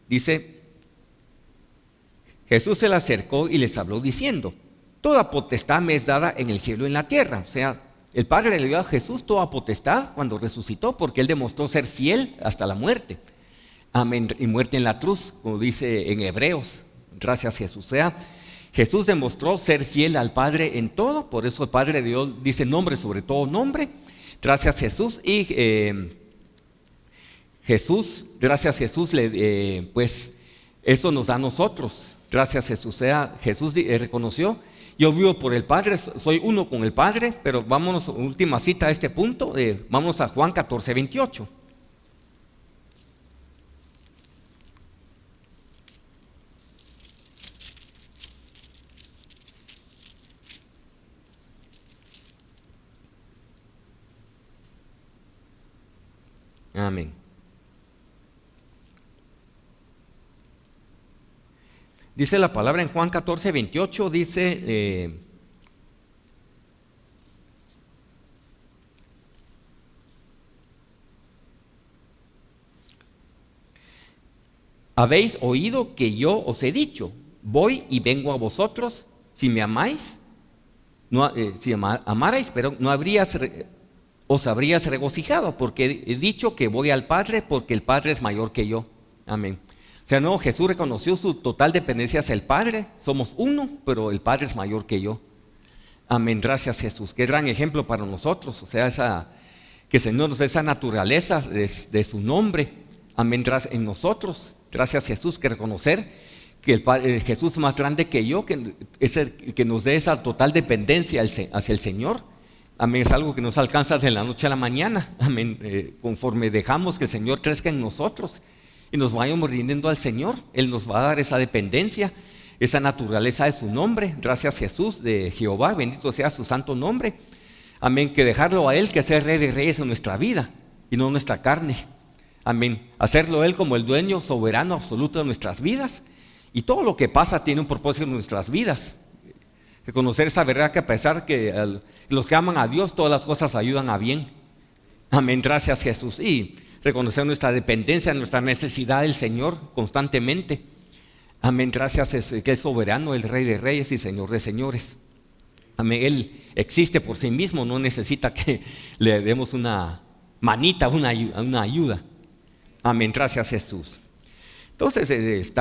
dice, Jesús se le acercó y les habló diciendo, toda potestad me es dada en el cielo y en la tierra. O sea, el Padre le dio a Jesús toda potestad cuando resucitó, porque Él demostró ser fiel hasta la muerte. Amén. Y muerte en la cruz, como dice en Hebreos. Gracias Jesús. O sea, Jesús demostró ser fiel al Padre en todo, por eso el Padre de Dios dice nombre sobre todo nombre. Gracias Jesús. Y gracias Jesús, pues eso nos da a nosotros. Gracias Jesús. O sea, Jesús reconoció, yo vivo por el Padre, soy uno con el Padre, pero vámonos, última cita a este punto, vámonos a Juan 14, 28. Amén. Dice la palabra en Juan 14, 28, dice, habéis oído que yo os he dicho, voy y vengo a vosotros, si me amáis, no, si amarais, pero no os habrías regocijado, porque he dicho que voy al Padre, porque el Padre es mayor que yo. Amén. O sea, no, Jesús reconoció su total dependencia hacia el Padre. Somos uno, pero el Padre es mayor que yo. Amén, gracias Jesús. Qué gran ejemplo para nosotros. O sea, que el Señor nos dé esa naturaleza de su nombre. Amén, en nosotros. Gracias Jesús, que reconocer que el Jesús más grande que yo, que es el que nos dé esa total dependencia hacia el Señor. Amén, es algo que nos alcanza de la noche a la mañana. Amén, conforme dejamos que el Señor crezca en nosotros y nos vayamos rindiendo al Señor, Él nos va a dar esa dependencia, esa naturaleza de su nombre. Gracias Jesús, de Jehová, bendito sea su santo nombre. Amén, que dejarlo a Él, que sea Rey de Reyes en nuestra vida y no nuestra carne. Amén, hacerlo Él como el dueño soberano absoluto de nuestras vidas. Y todo lo que pasa tiene un propósito en nuestras vidas. Reconocer esa verdad, que a pesar que los que aman a Dios, todas las cosas ayudan a bien. Amén, gracias Jesús. Y reconocer nuestra dependencia, nuestra necesidad del Señor constantemente. Amén, gracias que es soberano, el Rey de Reyes y Señor de Señores. Amén, Él existe por sí mismo, no necesita que le demos una manita, una ayuda. Amén, gracias Jesús. Entonces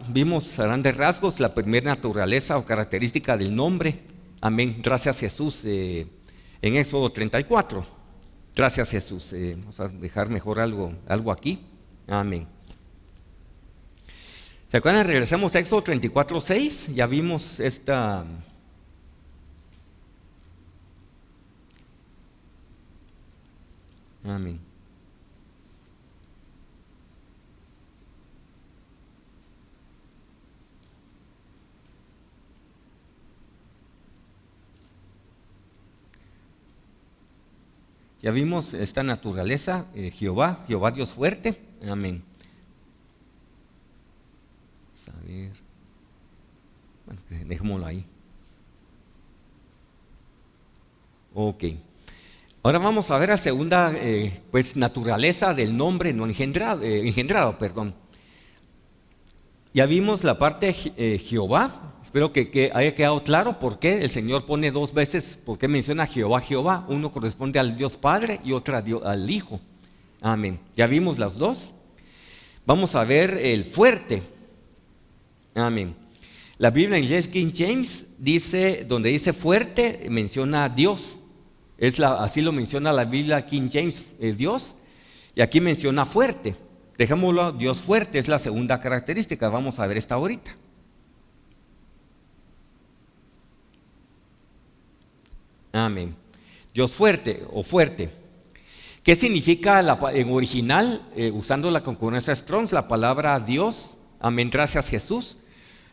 vimos a grandes rasgos la primera naturaleza o característica del nombre. Amén, gracias Jesús, en Éxodo 34. Gracias Jesús. Vamos a dejar mejor algo aquí. Amén. ¿Se acuerdan? Regresamos a Éxodo 34, 6. Ya vimos esta... Amén. Ya vimos esta naturaleza, Jehová Dios fuerte. Amén. Vamos a ver. Bueno, dejémoslo ahí. Ok. Ahora vamos a ver la segunda naturaleza del nombre no engendrado. Ya vimos la parte Jehová. Espero que haya quedado claro por qué el Señor pone dos veces, por qué menciona Jehová. Uno corresponde al Dios Padre y otro al Hijo. Amén. Ya vimos las dos. Vamos a ver el fuerte. Amén. La Biblia en inglés King James dice, donde dice fuerte, menciona a Dios. Así lo menciona la Biblia King James, Dios. Y aquí menciona fuerte. Dejémoslo, Dios fuerte es la segunda característica. Vamos a ver esta ahorita. Amén. Dios fuerte o fuerte. ¿Qué significa en original, usando la concordancia Strong, la palabra Dios? Amén, gracias Jesús.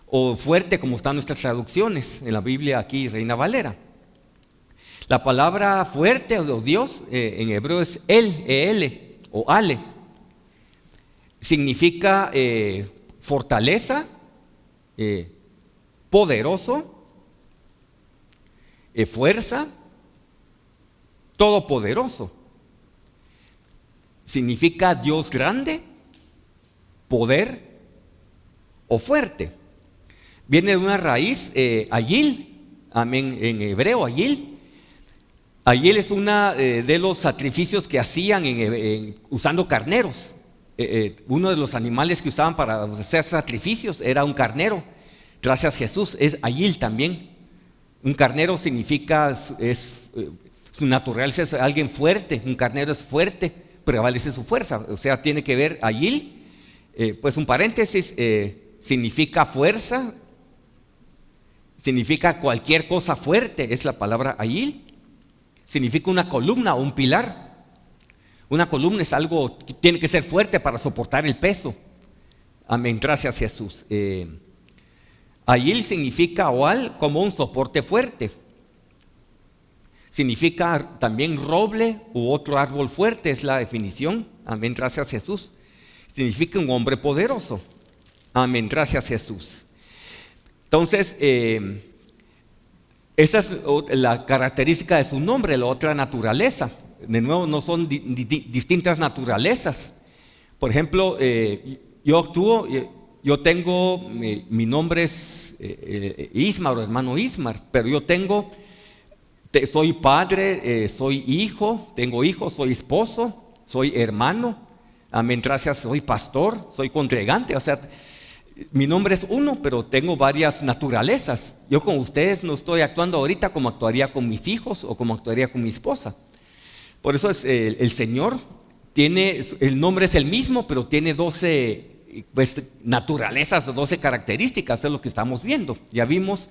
O fuerte, como están nuestras traducciones en la Biblia aquí, Reina Valera. La palabra fuerte o Dios en hebreo es El o Ale. Significa fortaleza, poderoso, fuerza, todopoderoso. Significa Dios grande, poder o fuerte. Viene de una raíz, ayil, amén, en hebreo, ayil. Ayil es una de los sacrificios que hacían usando carneros. Uno de los animales que usaban para hacer sacrificios era un carnero. Gracias Jesús, es ayil también. Un carnero significa, su naturaleza es alguien fuerte. Un carnero es fuerte, prevalece su fuerza. O sea, tiene que ver ayil, pues un paréntesis, significa fuerza, significa cualquier cosa fuerte, es la palabra ayil. Significa una columna o un pilar. Una columna es algo que tiene que ser fuerte para soportar el peso. Amén, gracias Jesús. Ayil significa oal, como un soporte fuerte. Significa también roble u otro árbol fuerte, es la definición. Amén, gracias Jesús. Significa un hombre poderoso. Amén, gracias Jesús. Entonces, esa es la característica de su nombre, la otra naturaleza. De nuevo, no son distintas naturalezas. Por ejemplo, yo tengo, mi nombre es Ismar, o hermano Ismar, pero yo soy padre, soy hijo, tengo hijos, soy esposo, soy hermano, amén, gracias, soy pastor, soy congregante. O sea, mi nombre es uno, pero tengo varias naturalezas. Yo con ustedes no estoy actuando ahorita como actuaría con mis hijos o como actuaría con mi esposa. Por eso el Señor tiene, el nombre es el mismo, pero tiene 12 naturalezas, 12 características, es lo que estamos viendo. Ya vimos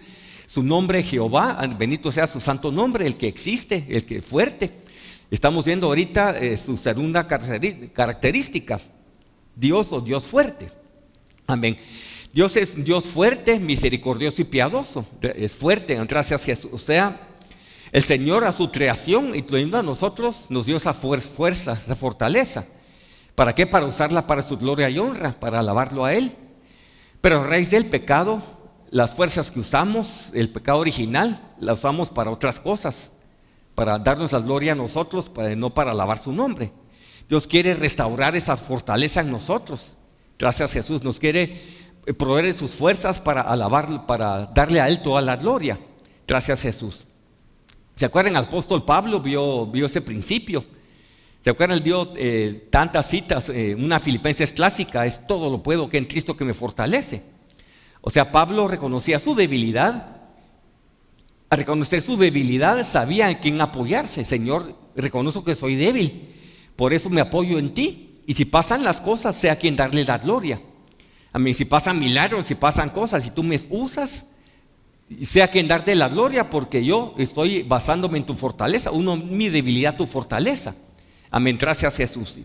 su nombre Jehová, bendito sea su santo nombre, el que existe, el que es fuerte. Estamos viendo ahorita su segunda característica, Dios o Dios fuerte. Amén. Dios es Dios fuerte, misericordioso y piadoso. Es fuerte, gracias a Jesús. O sea, el Señor a su creación, incluyendo a nosotros, nos dio esa fuerza, esa fortaleza. ¿Para qué? Para usarla para su gloria y honra, para alabarlo a Él. Pero a raíz del pecado, las fuerzas que usamos, el pecado original, las usamos para otras cosas, para darnos la gloria a nosotros, no para alabar su nombre. Dios quiere restaurar esa fortaleza en nosotros. Gracias Jesús, nos quiere proveer de sus fuerzas para alabarlo, para darle a Él toda la gloria. Gracias Jesús. ¿Se acuerdan? El apóstol Pablo vio ese principio. ¿Se acuerdan? Él dio tantas citas, una Filipenses clásica, es todo lo puedo que en Cristo que me fortalece. O sea, Pablo reconocía su debilidad. Al reconocer su debilidad, sabía en quién apoyarse. Señor, reconozco que soy débil, por eso me apoyo en ti. Y si pasan las cosas, sé a quien darle la gloria. A mí, si pasan milagros, si pasan cosas, si tú me usas, sé a quien darte la gloria, porque yo estoy basándome en tu fortaleza. Mi debilidad, tu fortaleza. Amén, gracias Jesús.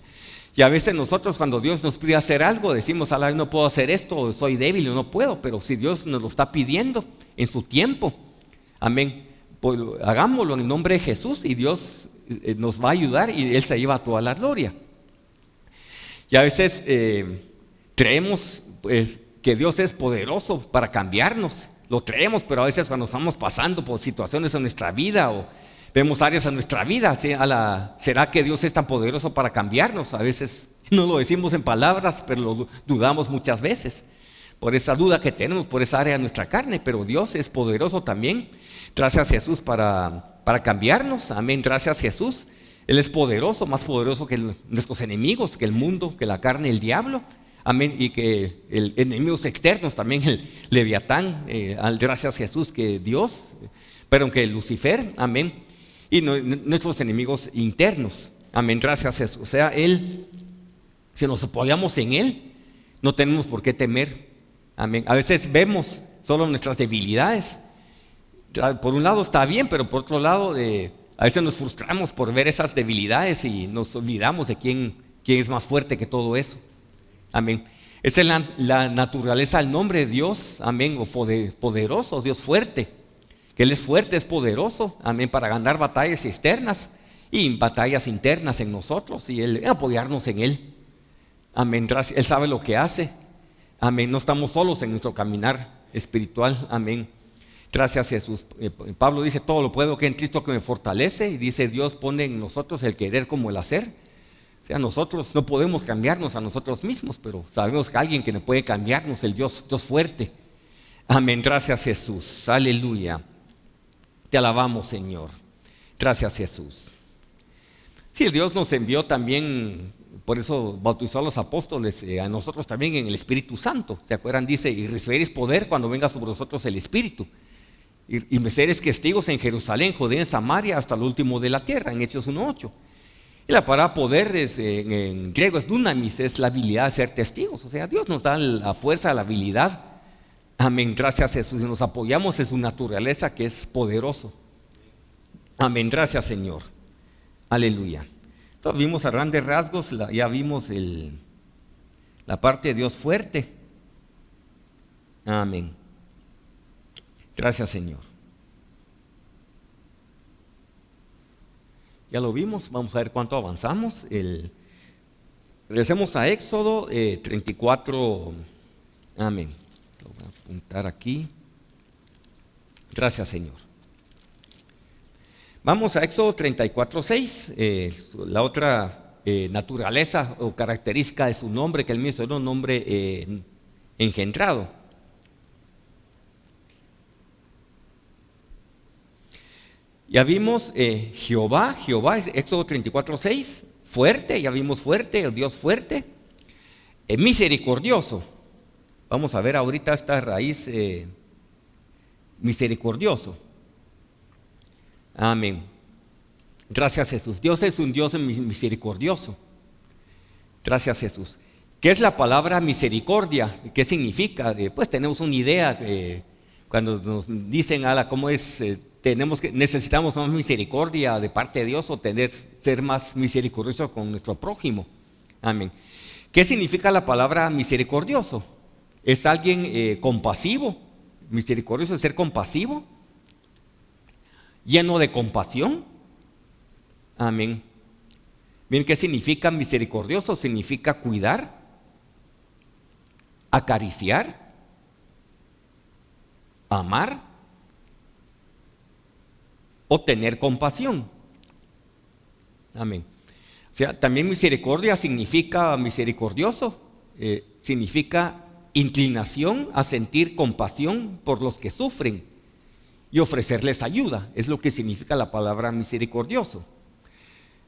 Y a veces nosotros, cuando Dios nos pide hacer algo, decimos, no puedo hacer esto, soy débil, no puedo. Pero si Dios nos lo está pidiendo en su tiempo, amén, pues hagámoslo en el nombre de Jesús y Dios nos va a ayudar y Él se lleva toda la gloria. Y a veces creemos pues, que Dios es poderoso para cambiarnos. Lo creemos, pero a veces cuando estamos pasando por situaciones en nuestra vida o vemos áreas en nuestra vida, ¿sí? ¿Será que Dios es tan poderoso para cambiarnos? A veces no lo decimos en palabras, pero lo dudamos muchas veces. Por esa duda que tenemos, por esa área de nuestra carne. Pero Dios es poderoso también. Gracias Jesús para cambiarnos. Amén, gracias Jesús. Él es poderoso, más poderoso que nuestros enemigos, que el mundo, que la carne, el diablo. Amén. Y que enemigos externos también, el Leviatán. Gracias Jesús que Dios, pero que Lucifer, amén. Y nuestros enemigos internos. Amén, gracias Jesús. O sea, si nos apoyamos en Él, no tenemos por qué temer. Amén. A veces vemos solo nuestras debilidades. Por un lado está bien, pero por otro lado a veces nos frustramos por ver esas debilidades y nos olvidamos de quién es más fuerte que todo eso. Amén. Esa es la naturaleza del nombre de Dios. Amén. O poderoso, Dios fuerte. Que Él es fuerte, es poderoso. Amén. Para ganar batallas externas y batallas internas en nosotros y apoyarnos en Él. Amén. Él sabe lo que hace. Amén. No estamos solos en nuestro caminar espiritual. Amén. Gracias Jesús. Pablo dice, todo lo puedo que en Cristo que me fortalece, y dice, Dios pone en nosotros el querer como el hacer. O sea, nosotros no podemos cambiarnos a nosotros mismos, pero sabemos que alguien que nos puede cambiarnos, el Dios fuerte. Amén, gracias Jesús, aleluya. Te alabamos, Señor. Gracias Jesús. Sí, Dios nos envió también, por eso bautizó a los apóstoles, a nosotros también en el Espíritu Santo. ¿Se acuerdan? Dice, y recibiréis poder cuando venga sobre vosotros el Espíritu. Y me seréis testigos en Jerusalén, Judea, en Samaria, hasta lo último de la tierra, en Hechos 1:8. Y la palabra poder en griego es dunamis, es la habilidad de ser testigos. O sea, Dios nos da la fuerza, la habilidad. Amén, gracias Jesús. Y nos apoyamos en su naturaleza que es poderoso. Amén, gracias Señor. Aleluya. Entonces vimos a grandes rasgos, ya vimos la parte de Dios fuerte. Amén. Gracias Señor. Ya lo vimos, vamos a ver cuánto avanzamos. Regresemos a Éxodo 34. Amén. Lo voy a apuntar aquí. Gracias Señor. Vamos a Éxodo 34:6. La otra naturaleza o característica de su nombre, que él mismo era un nombre engendrado. Ya vimos Jehová, Éxodo 34:6, fuerte, ya vimos fuerte, el Dios fuerte, misericordioso. Vamos a ver ahorita esta raíz misericordioso. Amén. Gracias Jesús. Dios es un Dios misericordioso. Gracias Jesús. ¿Qué es la palabra misericordia? ¿Qué significa? Pues tenemos una idea cuando nos dicen, ¿cómo es? Necesitamos más misericordia de parte de Dios o ser más misericordiosos con nuestro prójimo. Amén. ¿Qué significa la palabra misericordioso? Es alguien compasivo. Misericordioso es ser compasivo, lleno de compasión. Amén. Bien, ¿qué significa misericordioso? Significa cuidar, acariciar, amar o tener compasión. Amén. O sea, también misericordia significa misericordioso, significa inclinación a sentir compasión por los que sufren y ofrecerles ayuda. Es lo que significa la palabra misericordioso.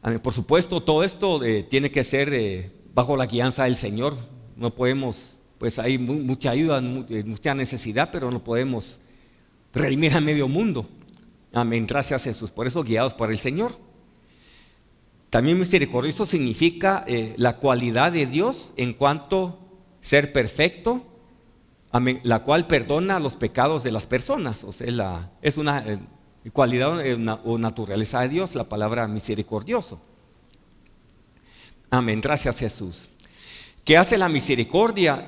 Amén. Por supuesto, todo esto tiene que ser bajo la guianza del Señor. No podemos, pues hay mucha ayuda, mucha necesidad, pero no podemos redimir a medio mundo. Amén, gracias Jesús. Por eso guiados por el Señor. También misericordioso significa la cualidad de Dios en cuanto ser perfecto, amén, la cual perdona los pecados de las personas. O sea, es una cualidad o naturaleza de Dios, la palabra misericordioso. Amén, gracias Jesús. ¿Qué hace la misericordia?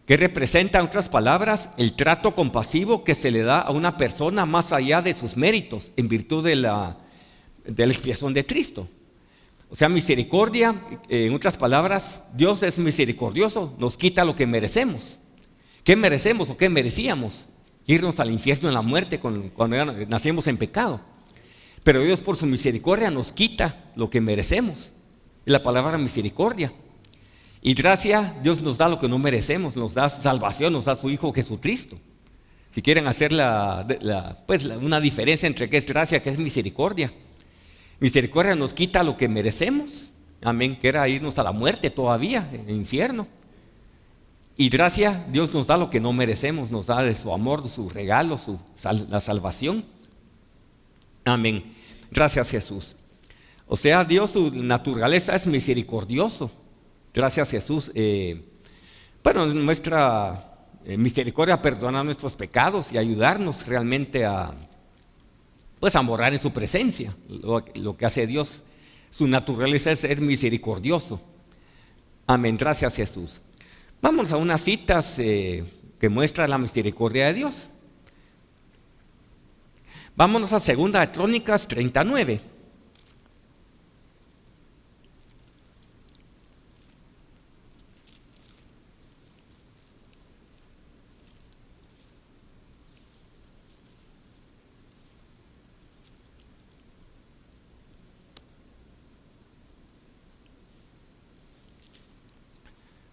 Que representa, en otras palabras, el trato compasivo que se le da a una persona más allá de sus méritos, en virtud de la expiación de Cristo. O sea, misericordia, en otras palabras, Dios es misericordioso, nos quita lo que merecemos. ¿Qué merecemos o qué merecíamos? Irnos al infierno en la muerte cuando nacimos en pecado. Pero Dios por su misericordia nos quita lo que merecemos. Es la palabra misericordia. Y gracia, Dios nos da lo que no merecemos, nos da salvación, nos da su Hijo Jesucristo. Si quieren hacer una diferencia entre qué es gracia, qué es misericordia. Misericordia nos quita lo que merecemos, amén, que era irnos a la muerte todavía, en el infierno. Y gracia, Dios nos da lo que no merecemos, nos da de su amor, de su regalo, la salvación. Amén. Gracias Jesús. O sea, Dios, su naturaleza es misericordioso. Gracias Jesús. Nuestra misericordia perdona nuestros pecados y ayudarnos realmente a morar en su presencia. Lo que hace Dios, su naturaleza es ser misericordioso. Amén, gracias Jesús. Vamos a unas citas que muestran la misericordia de Dios. Vámonos a 2 de Crónicas 39.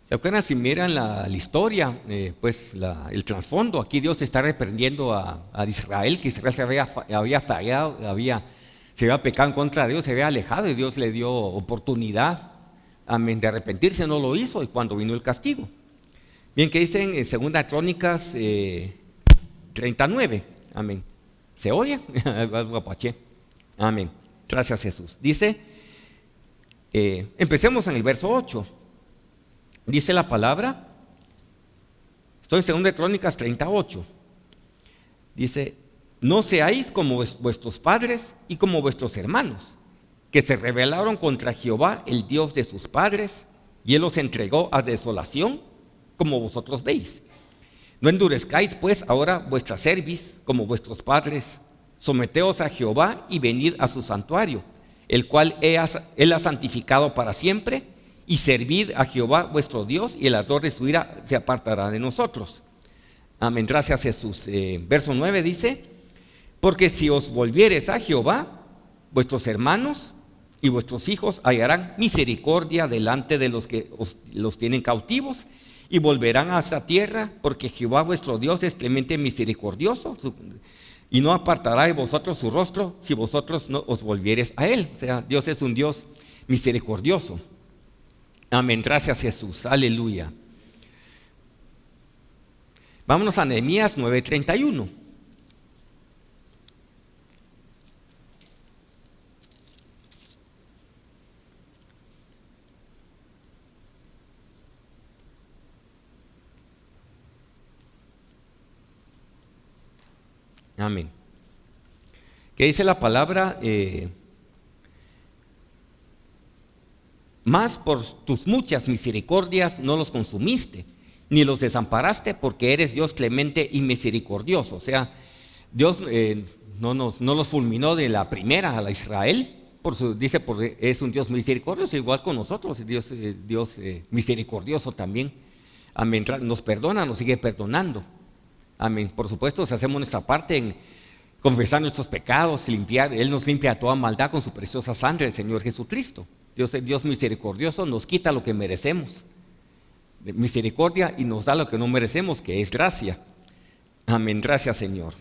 ¿Se acuerdan? Si miran la historia, el trasfondo, aquí Dios está reprendiendo a Israel, que Israel había fallado, se había pecado en contra de Dios, se había alejado y Dios le dio oportunidad, amén, de arrepentirse, no lo hizo y cuando vino el castigo. Bien, que dicen en 2 Crónicas 39, amén. ¿Se oye? Amén. Gracias, Jesús. Dice, empecemos en el verso 8. Dice la palabra, estoy en 2 Crónicas 38. Dice, no seáis como vuestros padres y como vuestros hermanos, que se rebelaron contra Jehová, el Dios de sus padres, y Él los entregó a desolación, como vosotros veis. No endurezcáis pues ahora vuestra cerviz como vuestros padres. Someteos a Jehová y venid a su santuario, el cual Él ha santificado para siempre, y servid a Jehová vuestro Dios, y el ardor de su ira se apartará de nosotros. Amén, gracias Jesús. Verso 9 dice, porque si os volviereis a Jehová, vuestros hermanos y vuestros hijos hallarán misericordia delante de los que los tienen cautivos, y volverán a esa tierra, porque Jehová vuestro Dios es clemente y misericordioso, y no apartará de vosotros su rostro si vosotros no os volviereis a Él. O sea, Dios es un Dios misericordioso. Amén, gracias Jesús, aleluya. Vámonos a Nehemías 9:31. Amén. ¿Qué dice la palabra? Mas por tus muchas misericordias no los consumiste, ni los desamparaste, porque eres Dios clemente y misericordioso. O sea, Dios no los fulminó de la primera a la Israel, dice, porque es un Dios misericordioso, igual con nosotros, Dios misericordioso también. Amén. Nos perdona, nos sigue perdonando. Amén. Por supuesto, si hacemos nuestra parte en confesar nuestros pecados, Él nos limpia toda maldad con su preciosa sangre, el Señor Jesucristo. Dios es Dios misericordioso, nos quita lo que merecemos. Misericordia y nos da lo que no merecemos, que es gracia. Amén, gracias Señor.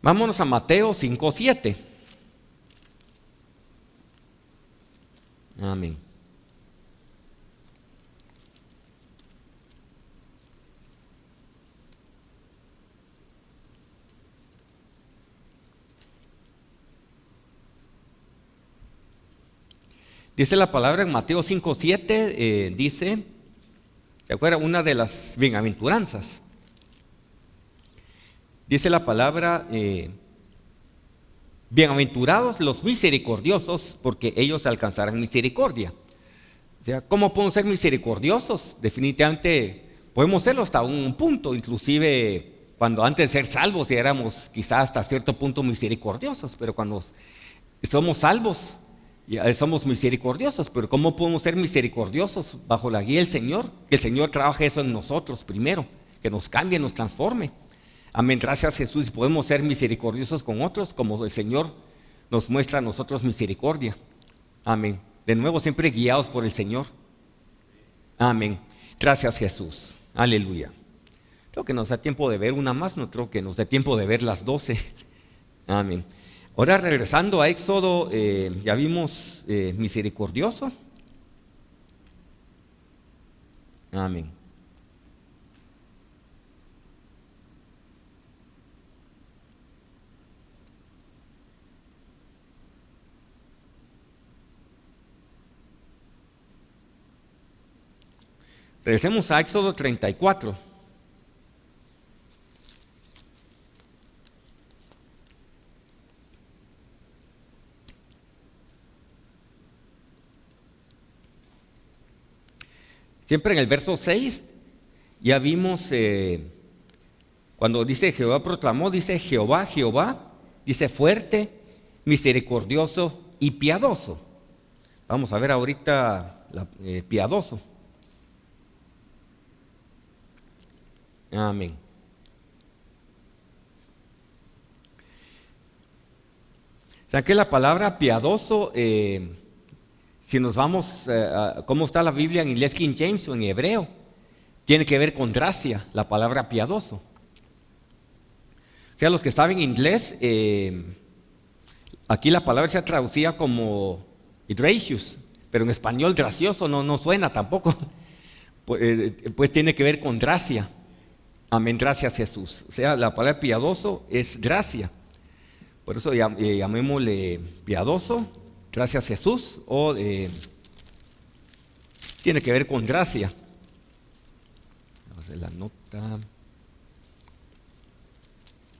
Vámonos a Mateo 5:7. Amén. Dice la palabra en Mateo 5:7, dice, ¿se acuerdan? Una de las bienaventuranzas. Dice la palabra, bienaventurados los misericordiosos, porque ellos alcanzarán misericordia. O sea, ¿cómo podemos ser misericordiosos? Definitivamente podemos serlo hasta un punto, inclusive cuando antes de ser salvos ya éramos quizás hasta cierto punto misericordiosos, pero cuando somos salvos ya somos misericordiosos. Pero ¿cómo podemos ser misericordiosos? Bajo la guía del Señor, que el Señor trabaje eso en nosotros primero, que nos cambie, nos transforme. Amén, gracias Jesús. Podemos ser misericordiosos con otros como el Señor nos muestra a nosotros misericordia. Amén. De nuevo, siempre guiados por el Señor. Amén. Gracias Jesús. Aleluya. Creo que nos da tiempo de ver una más, no creo que nos dé tiempo de ver las 12. Amén. Ahora regresando a Éxodo, ya vimos misericordioso. Amén. Regresemos a Éxodo 34. Siempre en el verso 6 ya vimos cuando dice Jehová proclamó, dice Jehová, Jehová, dice fuerte, misericordioso y piadoso. Vamos a ver ahorita piadoso. Amén. O sea que la palabra piadoso Si nos vamos a cómo está la Biblia en inglés King James o en hebreo, tiene que ver con gracia, la palabra piadoso. O sea, los que saben inglés, aquí la palabra se traducía como gracious, pero en español gracioso no suena tampoco. Pues tiene que ver con gracia. Amén, gracias Jesús. O sea, la palabra piadoso es gracia. Por eso llamémosle piadoso, gracias Jesús, o tiene que ver con gracia. Vamos a hacer la nota.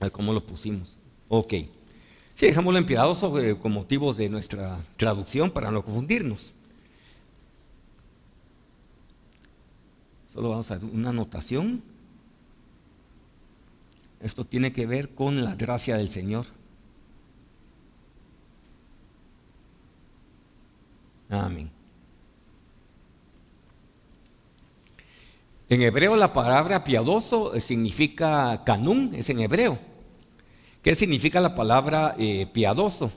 A ver cómo lo pusimos. Ok. Sí, dejámoslo en piadoso con motivos de nuestra traducción para no confundirnos. Solo vamos a hacer una anotación. Esto tiene que ver con la gracia del Señor. Amén. En hebreo la palabra piadoso significa canún, es en hebreo. ¿Qué significa la palabra piadoso?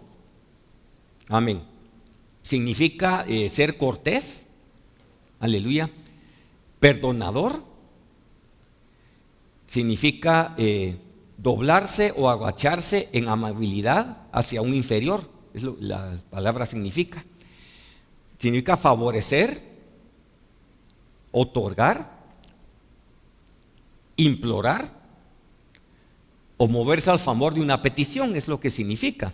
Amén. Significa ser cortés, aleluya, perdonador, significa doblarse o agacharse en amabilidad hacia un inferior, es lo que la palabra significa. Significa favorecer, otorgar, implorar o moverse al favor de una petición, es lo que significa.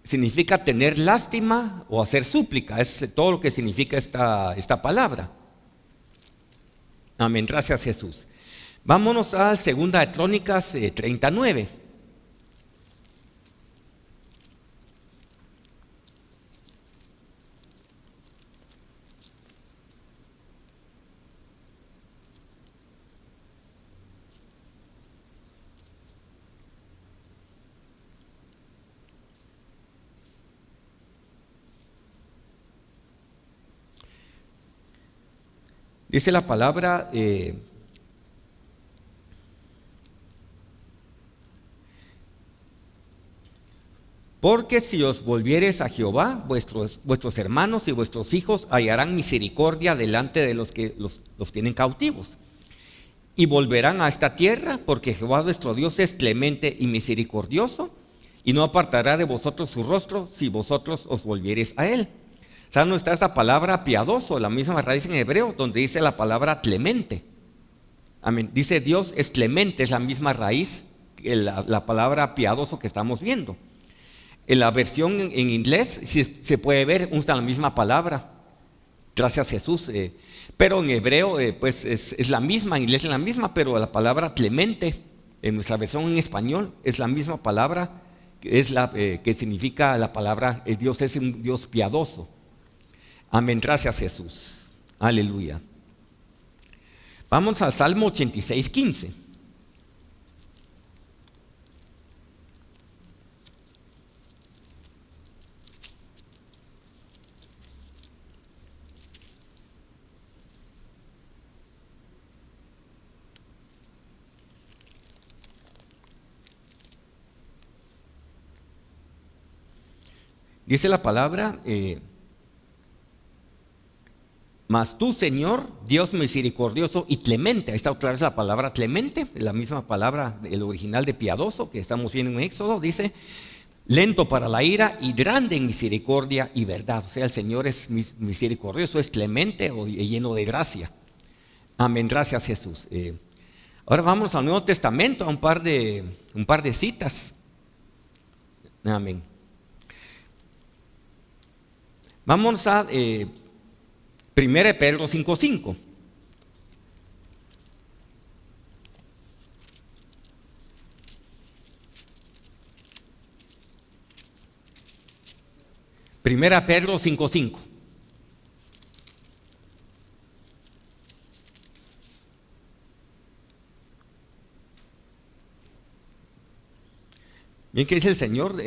Significa tener lástima o hacer súplica, es todo lo que significa esta palabra. Amén, gracias Jesús. Vámonos a 2 de Crónicas 39. Dice la palabra, porque si os volviereis a Jehová, vuestros hermanos y vuestros hijos hallarán misericordia delante de los que los tienen cautivos. Y volverán a esta tierra, porque Jehová vuestro Dios es clemente y misericordioso, y no apartará de vosotros su rostro si vosotros os volviereis a él. ¿Saben dónde está esta palabra piadoso? La misma raíz en hebreo, donde dice la palabra clemente. Amén. Dice Dios es clemente, es la misma raíz que la palabra piadoso que estamos viendo. En la versión en inglés se puede ver, usa la misma palabra, gracias Jesús. Pero en hebreo pues es la misma, en inglés es la misma, pero la palabra clemente, en nuestra versión en español, es la misma palabra, es que significa la palabra, Dios es un Dios piadoso. Amén, gracias Jesús. Aleluya. Vamos al Salmo 86, 15. Dice la palabra, mas tú, Señor, Dios misericordioso y clemente. Ahí está otra vez la palabra clemente, la misma palabra, el original de piadoso que estamos viendo en Éxodo. Dice, lento para la ira y grande en misericordia y verdad. O sea, el Señor es misericordioso, es clemente y lleno de gracia. Amén, gracias Jesús. Ahora vamos al Nuevo Testamento, a un par de citas. Amén. Vamos a 1 Pedro 5:5. Primera Pedro 5:5. Bien, ¿qué dice el Señor?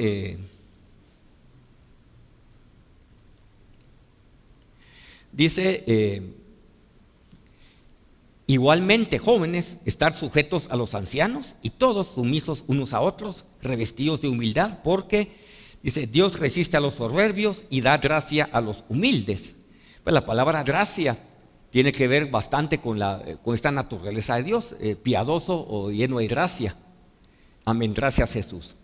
Dice, igualmente jóvenes, estar sujetos a los ancianos y todos sumisos unos a otros, revestidos de humildad, porque Dice, Dios resiste a los soberbios y da gracia a los humildes. Pues la palabra gracia tiene que ver bastante con esta naturaleza de Dios, piadoso o lleno de gracia. Amén, gracias Jesús.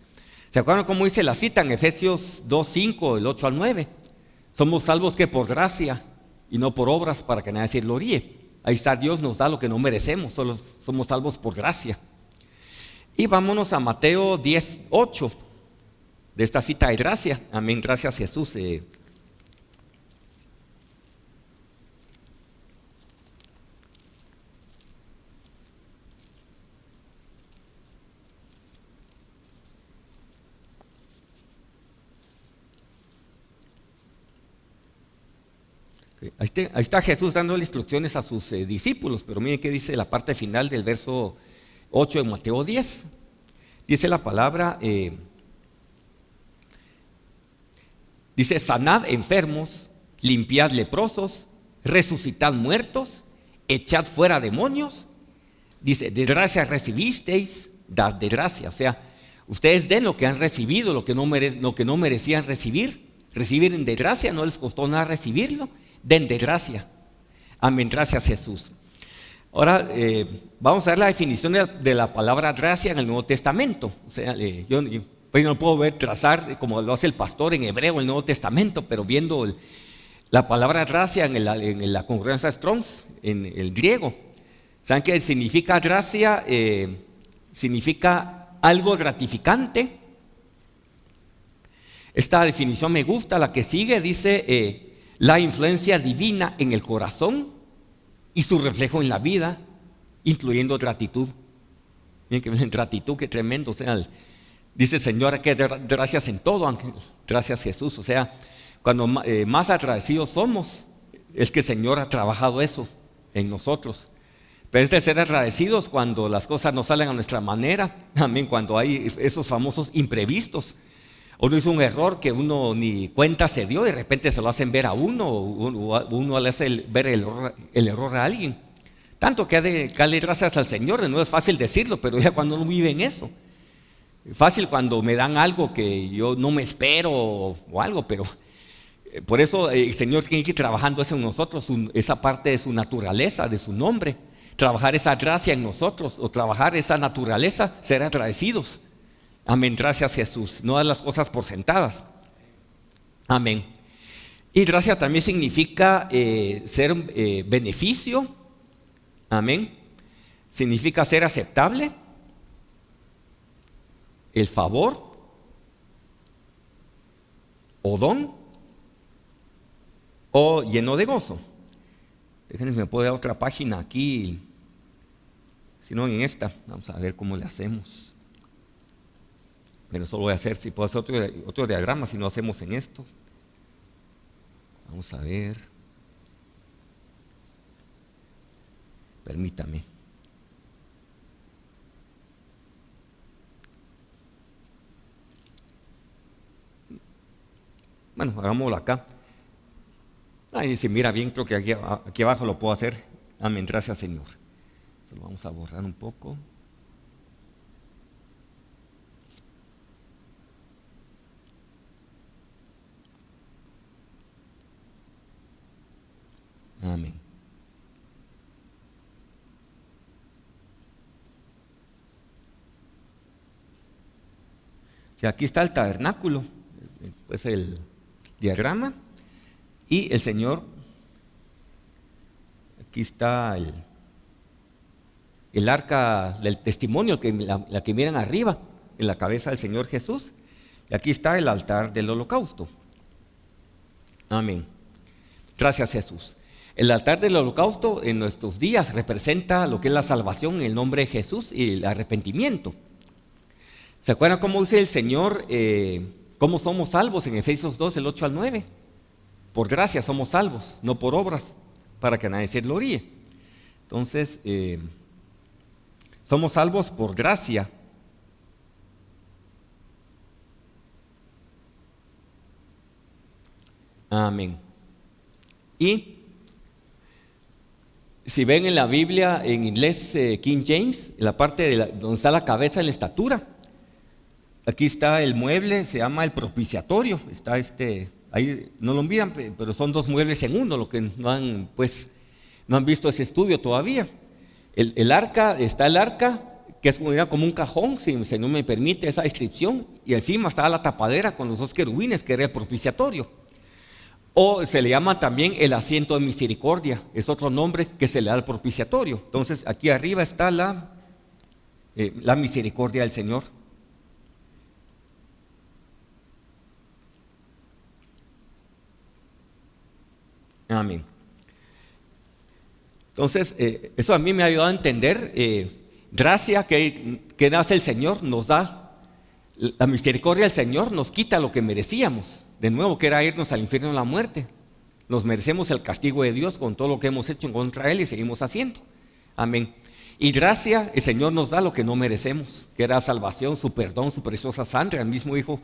¿Se acuerdan cómo dice la cita en Efesios 2:5, del 8 al 9? Somos salvos que por gracia y no por obras para que nadie se gloríe. Ahí está, Dios nos da lo que no merecemos, solo somos salvos por gracia. Y vámonos a Mateo 10:8, de esta cita de gracia. Amén, gracias Jesús. Ahí está Jesús dándole instrucciones a sus discípulos, pero miren qué dice la parte final del verso 8 de Mateo 10. Dice la palabra, dice, sanad enfermos, limpiad leprosos, resucitad muertos, echad fuera demonios. Dice, de gracia recibisteis, dad de gracia. O sea, ustedes den lo que han recibido, lo que no merecían recibir. Recibir de gracia, no les costó nada recibirlo. Den de gracia. Amén, gracias Jesús. Ahora vamos a ver la definición de la palabra gracia en el Nuevo Testamento. O sea, yo no puedo trazar como lo hace el pastor en hebreo el Nuevo Testamento, pero viendo la palabra gracia en la concurrencia Strong's, en el griego. ¿Saben qué significa gracia? Significa algo gratificante. Esta definición me gusta. La que sigue dice la influencia divina en el corazón y su reflejo en la vida, incluyendo gratitud. Miren que gratitud, qué tremendo. O sea, dice Señor que gracias en todo, ángel. Gracias Jesús. O sea, cuando más agradecidos somos, es que el Señor ha trabajado eso en nosotros. Pero es de ser agradecidos cuando las cosas no salen a nuestra manera. Amén, cuando hay esos famosos imprevistos. Uno hizo un error que uno ni cuenta se dio y de repente se lo hacen ver a uno, o uno le hace ver el error a alguien. Tanto que ha de darle gracias al Señor. No es fácil decirlo, pero ya cuando uno vive en eso. Fácil cuando me dan algo que yo no me espero o algo, pero por eso el Señor tiene que ir trabajando eso en nosotros, esa parte de su naturaleza, de su nombre. Trabajar esa gracia en nosotros, o trabajar esa naturaleza, ser agradecidos. Amén, gracias Jesús. No dar las cosas por sentadas. Amén. Y gracia también significa ser beneficio. Amén. Significa ser aceptable. El favor. O don. O lleno de gozo. Déjenme, me puedo dar otra página aquí. Si no, en esta. Vamos a ver cómo le hacemos. Pero solo voy a hacer, si puedo hacer otro diagrama, si no hacemos en esto. Vamos a ver. Permítame. Bueno, hagámoslo acá. Ahí se mira bien, creo que aquí abajo lo puedo hacer. Amén, gracias Señor. Lo vamos a borrar un poco. Amén. Si aquí está el tabernáculo, pues el diagrama, y el Señor, aquí está el arca del testimonio, la que miran arriba, en la cabeza del Señor Jesús, y aquí está el altar del holocausto. Amén. Gracias Jesús. El altar del holocausto en nuestros días representa lo que es la salvación en el nombre de Jesús y el arrepentimiento. ¿Se acuerdan cómo dice el Señor, cómo somos salvos en Efesios 2, del 8 al 9? Por gracia somos salvos, no por obras, para que nadie se gloríe. Entonces, somos salvos por gracia. Amén. Y si ven en la Biblia, en inglés King James, en la parte donde está la cabeza en la estatura, aquí está el mueble, se llama el propiciatorio. Está ahí no lo miran, pero son dos muebles en uno, lo que no han visto ese estudio todavía. El arca, está el arca, que es como un cajón, si no me permite esa descripción, y encima está la tapadera con los dos querubines, que era el propiciatorio. O se le llama también el asiento de misericordia, es otro nombre que se le da al propiciatorio. Entonces aquí arriba está la misericordia del Señor. Amén. Entonces, eso a mí me ha ayudado a entender gracia que hace el Señor, nos da la misericordia del Señor, nos quita lo que merecíamos, de nuevo, que era irnos al infierno de la muerte. Nos merecemos el castigo de Dios con todo lo que hemos hecho en contra de Él y seguimos haciendo. Amén. Y gracia, el Señor nos da lo que no merecemos, que era salvación, su perdón, su preciosa sangre. El mismo Hijo,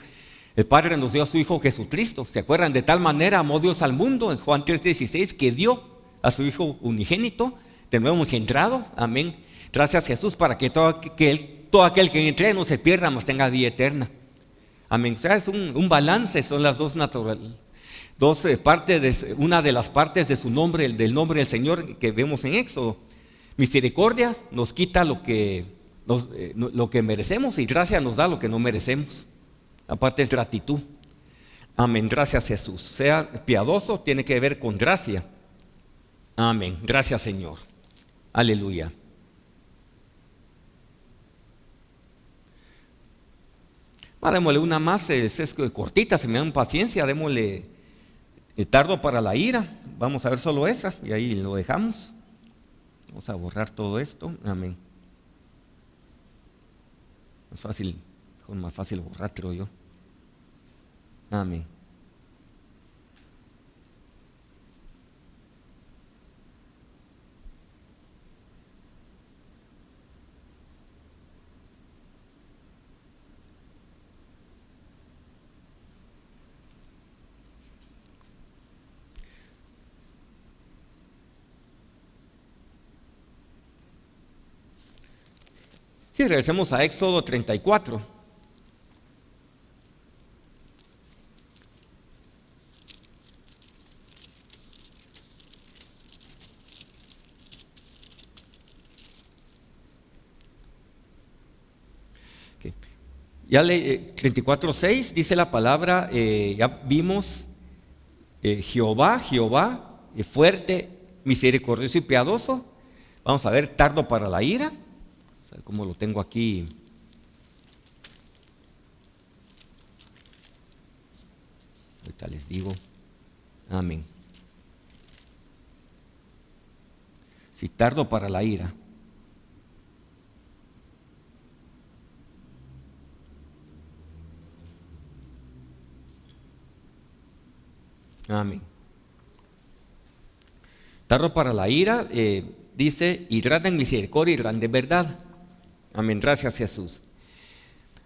el Padre nos dio a su Hijo Jesucristo. ¿Se acuerdan? De tal manera amó Dios al mundo, en Juan 3:16, que dio a su Hijo unigénito, de nuevo engendrado. Amén. Gracias a Jesús, para que todo aquel que entre no se pierda, mas tenga vida eterna. Amén. O sea, es un balance, son las dos partes, una de las partes de su nombre, del nombre del Señor que vemos en Éxodo. Misericordia nos quita lo que merecemos, y gracia nos da lo que no merecemos. Aparte es gratitud. Amén. Gracias Jesús. Sea piadoso, tiene que ver con gracia. Amén. Gracias Señor. Aleluya. Démosle una más, es cortita, si me dan paciencia, démosle tardo para la ira. Vamos a ver solo esa y ahí lo dejamos. Vamos a borrar todo esto. Amén. Es más fácil borrar, creo yo. Amén. Sí, regresemos a Éxodo 34. Okay. Ya 34:6 dice la palabra, ya vimos, Jehová, fuerte, misericordioso y piadoso. Vamos a ver, tardo para la ira. Como lo tengo aquí. Ahorita les digo. Amén. Si tardo para la ira. Amén. Tardo para la ira, dice, y grande en misericordia y grande en verdad. Amén, gracias Jesús.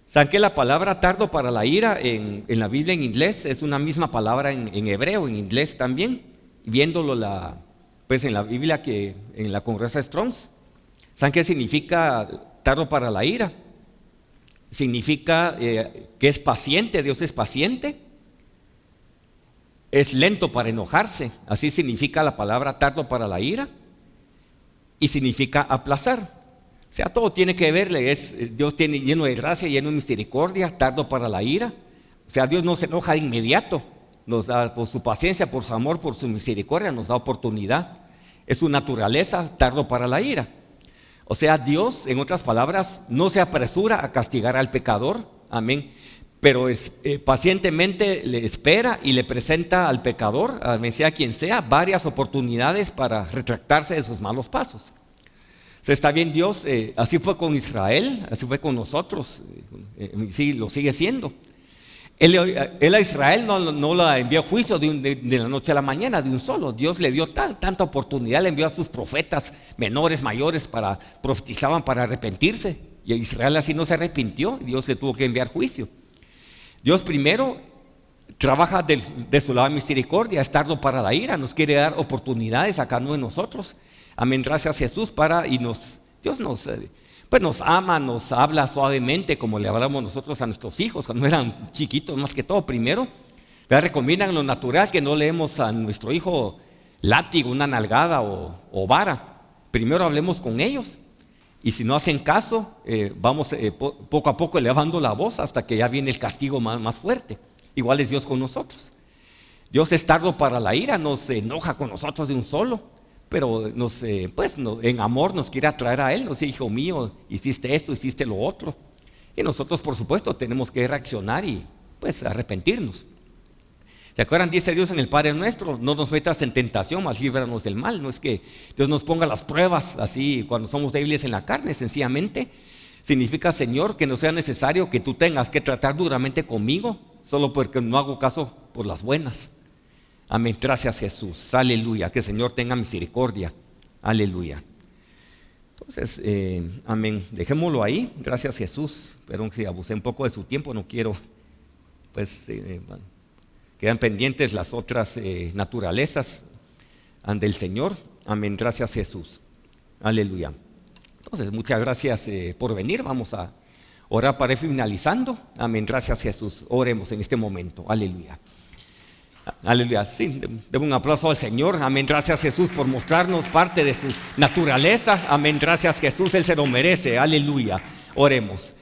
¿Saben que la palabra tardo para la ira en la Biblia en inglés es una misma palabra en hebreo, en inglés también? Viéndolo en la Biblia, que en la Congresa Strong's. ¿Saben qué significa tardo para la ira? Significa que es paciente, Dios es paciente. Es lento para enojarse, así significa la palabra tardo para la ira. Y significa aplazar. O sea, todo tiene que ver, Dios tiene lleno de gracia, lleno de misericordia, tardo para la ira. O sea, Dios no se enoja de inmediato, nos da por su paciencia, por su amor, por su misericordia, nos da oportunidad. Es su naturaleza, tardo para la ira. O sea, Dios, en otras palabras, no se apresura a castigar al pecador, amén, pero pacientemente le espera y le presenta al pecador, sea quien sea, varias oportunidades para retractarse de sus malos pasos. Está bien Dios, así fue con Israel, así fue con nosotros, sí, lo sigue siendo. Él a Israel no la envió a juicio de la noche a la mañana, de un solo. Dios le dio tanta oportunidad, le envió a sus profetas menores, mayores, profetizaban para arrepentirse. Y Israel así no se arrepintió, Dios le tuvo que enviar juicio. Dios primero trabaja de su lado de misericordia, es tardo para la ira, nos quiere dar oportunidades a cada uno de nosotros. Amén, gracias Jesús, pues nos ama, nos habla suavemente como le hablamos nosotros a nuestros hijos cuando eran chiquitos, más que todo. Primero, recomiendan lo natural, que no leemos a nuestro hijo látigo, una nalgada o vara. Primero hablemos con ellos, y si no hacen caso, vamos poco a poco elevando la voz hasta que ya viene el castigo más fuerte. Igual es Dios con nosotros. Dios es tardo para la ira, no se enoja con nosotros de un solo, pero en amor nos quiere atraer a Él. Nos dice: hijo mío, hiciste esto, hiciste lo otro. Y nosotros, por supuesto, tenemos que reaccionar y pues arrepentirnos. ¿Se acuerdan? Dice Dios en el Padre Nuestro: no nos metas en tentación, mas líbranos del mal. No es que Dios nos ponga las pruebas así cuando somos débiles en la carne. Sencillamente significa, Señor, que no sea necesario que tú tengas que tratar duramente conmigo, solo porque no hago caso por las buenas. Amén. Gracias, Jesús. Aleluya. Que el Señor tenga misericordia. Aleluya. Entonces, amén. Dejémoslo ahí. Gracias, Jesús. Perdón si abusé un poco de su tiempo. No quiero, quedan pendientes las otras naturalezas del Señor. Amén. Gracias, Jesús. Aleluya. Entonces, muchas gracias por venir. Vamos a orar para ir finalizando. Amén. Gracias, Jesús. Oremos en este momento. Aleluya. Aleluya. Sí, demos un aplauso al Señor. Amén. Gracias, Jesús, por mostrarnos parte de su naturaleza. Amén. Gracias, Jesús. Él se lo merece. Aleluya. Oremos.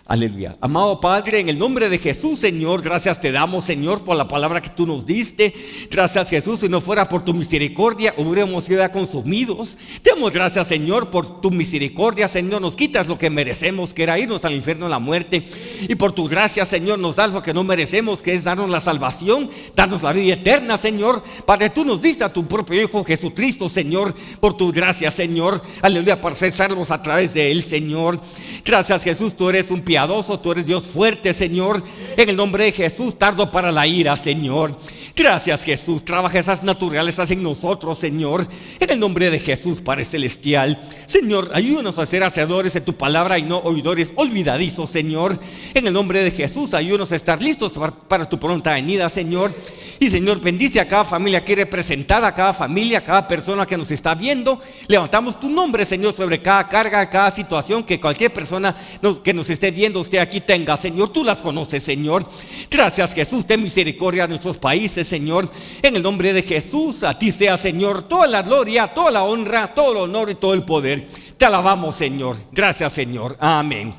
Aleluya. Amado Padre, en el nombre de Jesús, Señor, gracias te damos, Señor, por la palabra que tú nos diste. Gracias, Jesús. Si no fuera por tu misericordia, hubiéramos sido ya consumidos. Te damos gracias, Señor, por tu misericordia, Señor. Nos quitas lo que merecemos, que era irnos al infierno, a la muerte. Y por tu gracia, Señor, nos das lo que no merecemos, que es darnos la salvación, darnos la vida eterna, Señor. Padre, tú nos diste a tu propio Hijo Jesucristo, Señor, por tu gracia, Señor. Aleluya, para ser salvos a través de Él, Señor. Gracias, Jesús. Tú eres un piadoso, tú eres Dios fuerte, Señor. En el nombre de Jesús, tardo para la ira, Señor. Gracias, Jesús. Trabaja esas naturalezas en nosotros, Señor. En el nombre de Jesús, Padre Celestial. Señor, ayúdanos a ser hacedores de tu palabra y no oidores olvidadizos, Señor. En el nombre de Jesús, ayúdanos a estar listos para tu pronta venida, Señor. Y Señor, bendice a cada familia aquí representada, a cada familia, a cada persona que nos está viendo. Levantamos tu nombre, Señor, sobre cada carga, cada situación que cualquier persona que nos esté viendo, usted aquí tenga, Señor. Tú las conoces, Señor. Gracias, Jesús. Ten misericordia de nuestros países, Señor. En el nombre de Jesús, a ti sea, Señor, toda la gloria, toda la honra, todo el honor y todo el poder. Te alabamos, Señor. Gracias, Señor. Amén.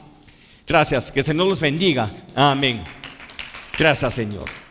Gracias. Que el Señor los bendiga. Amén. Gracias, Señor.